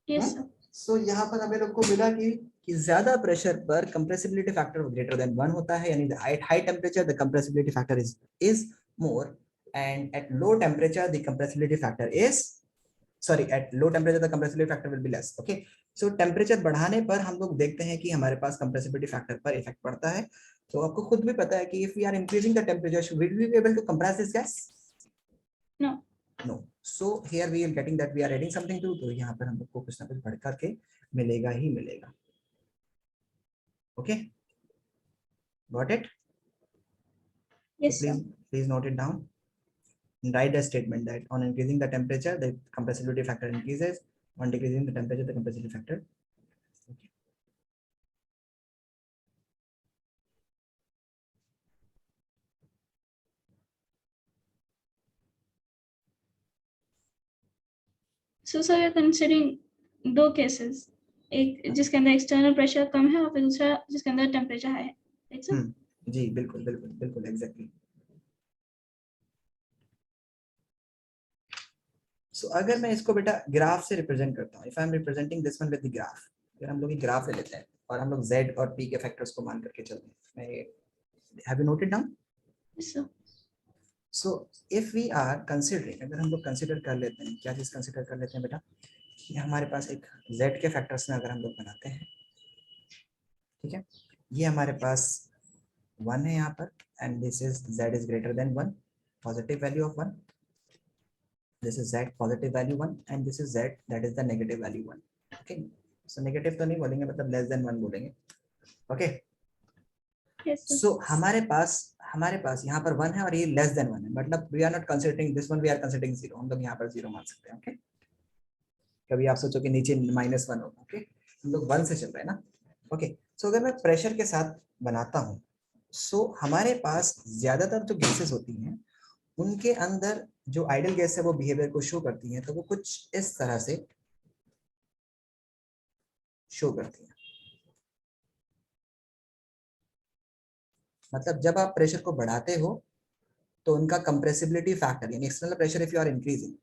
Yes, sir. So यहाँ पर हमें लोग को मिला कि ज्यादा प्रेशर पर कंप्रेसिबिलिटी फैक्टर ग्रेटर देन 1 होता है, यानी at high temperature the compressibility factor is more, and at low temperature the compressibility factor will be less. Okay, so temperature बढ़ाने पर हम लोग देखते हैं कि हमारे पास कंप्रेसिबिलिटी फैक्टर पर इफेक्ट पड़ता है। तो आपको खुद भी पता है कि if we are increasing the temperature, will we be able to compress this gas? No. No. So here we are getting that we are adding something to, तो यहाँ पर हम लोग को कुछ ना कुछ बढ़ करके मिलेगा ही मिलेगा. Okay, got it. Yes, So sir. please note it down. Write a statement that on increasing the temperature, the compressibility factor increases. On decreasing the temperature, the compressibility factor. Okay. So sir, you're considering दो cases, एक जिसके अंदर external pressure कम है और फिर दूसरा जिसके अंदर टेम्परेचर हाई है, राइट सर? जी बिल्कुल बिल्कुल बिल्कुल एग्जैक्टली. सो अगर मैं इसको बेटा ग्राफ से रिप्रेजेंट करता हूँ, if I am representing this one with the graph, फिर हम लोग ये ग्राफ ले लेते हैं और हम लोग z और p के फैक्टर्स को मान करके चलते हैं. मैं have you noted down? Yes, sir. So if we are considering, अगर हम लोग कंसिडर कर लेते हैं, क्या चीज कंसिडर कर लेते हैं बेटा, कि हमारे पास एक z के फैक्टर्स में अगर हम लोग बनाते हैं, ठीक है, ये हमारे पास 1 है यहाँ पर, and this is z is greater than 1, positive value of 1, this is z positive value 1 and this is z that is the negative value 1. Okay, so negative तो नहीं बोलेंगे, मतलब less than 1 बोलेंगे. Okay, Yes, sir. so हमारे पास यहाँ पर 1 है और ये less than 1 है, मतलब we are not considering this one, we are considering 0. हम लोग यहाँ पर 0 मान सकते हैं. Okay, कभी आप सोचो कि नीचे -1 होगा. ओके, हम लोग 1 से चल रहे हैं ना. ओके, सो अगर मैं प्रेशर के साथ बनाता हूँ, सो हमारे पास ज्यादातर जो गैसेस होती हैं उनके अंदर जो आइडियल गैस है वो बिहेवियर को शो करती हैं, तो वो कुछ इस तरह से शो करती हैं. मतलब जब आप प्रेशर को बढ़ाते हो तो उनका कंप्रेसिबिलिटी फैक्टर, यानी external pressure if you are increasing,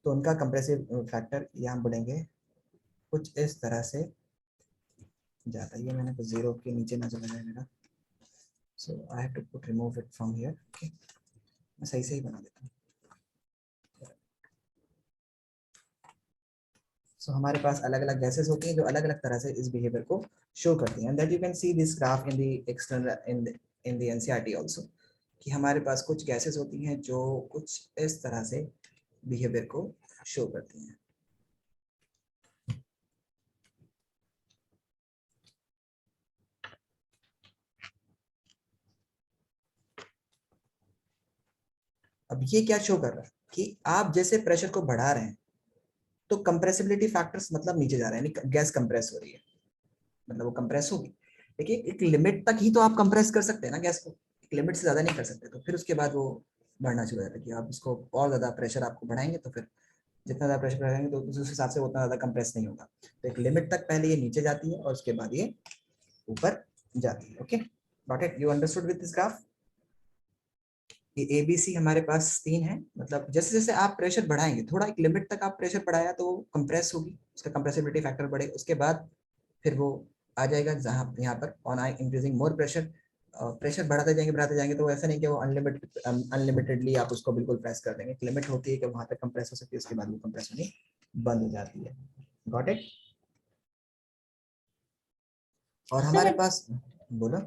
तो उनका कंप्रेसिव फैक्टर यहाँ बोलेंगे कुछ इस तरह से जाता है. ये मैंने कुछ 0 के नीचे ना चला जाए मेरा, so I have to put remove it from here. Okay, मैं सही से ही बना देता हूँ. सो हमारे पास अलग अलग गैसेस होती हैं जो अलग अलग तरह से इस बिहेवियर को शो करती हैं, and that you can see this graph in the external in the NCERT also, कि हमारे पास कुछ गैसेस होती हैं जो कुछ इस तरह से बिहेवियर को शो करती हैं. अब ये क्या शो कर रहा है कि आप जैसे प्रेशर को बढ़ा रहे हैं तो कंप्रेसिबिलिटी फैक्टर्स मतलब नीचे जा रहे हैं, यानी गैस कंप्रेस हो रही है, मतलब वो कंप्रेस होगी. देखिए एक लिमिट तक ही तो आप कंप्रेस कर सकते हैं ना गैस को, एक लिमिट से ज्यादा नहीं कर सकते. तो फिर उसके बाद वो बढ़ना शुरू हो जाता है कि आप इसको और ज्यादा प्रेशर आपको बढ़ाएंगे, तो फिर जितना ज्यादा प्रेशर बढ़ाएंगे तो उस हिसाब से उतना ज्यादा कंप्रेस नहीं होगा. तो एक लिमिट तक पहले ये नीचे जाती है और उसके बाद ये ऊपर जाती है. Okay, got it, you understood with this graph. ये ABC हमारे पास 3 है, मतलब जैसे जैसे आप प्रेशर बढ़ाएंगे, थोड़ा एक लिमिट तक आप प्रेशर बढ़ाया तो वो कंप्रेस होगी, उसका कंप्रेसिबिलिटी फैक्टर बढ़ेगा, उसके बाद फिर वो आ जाएगा जहाँ यहाँ पर on I increasing more pressure. Pressure बढ़ाते जाएंगे तो ऐसा नहीं कि वो अनलिमिटेडली आप उसको बिल्कुल प्रेस कर देंगे. एक लिमिट होती है कि वहां तक कंप्रेस हो सकती है, उसके बाद वो कंप्रेस होनी बंद हो जाती है. Got it. और हमारे पास, बोलो.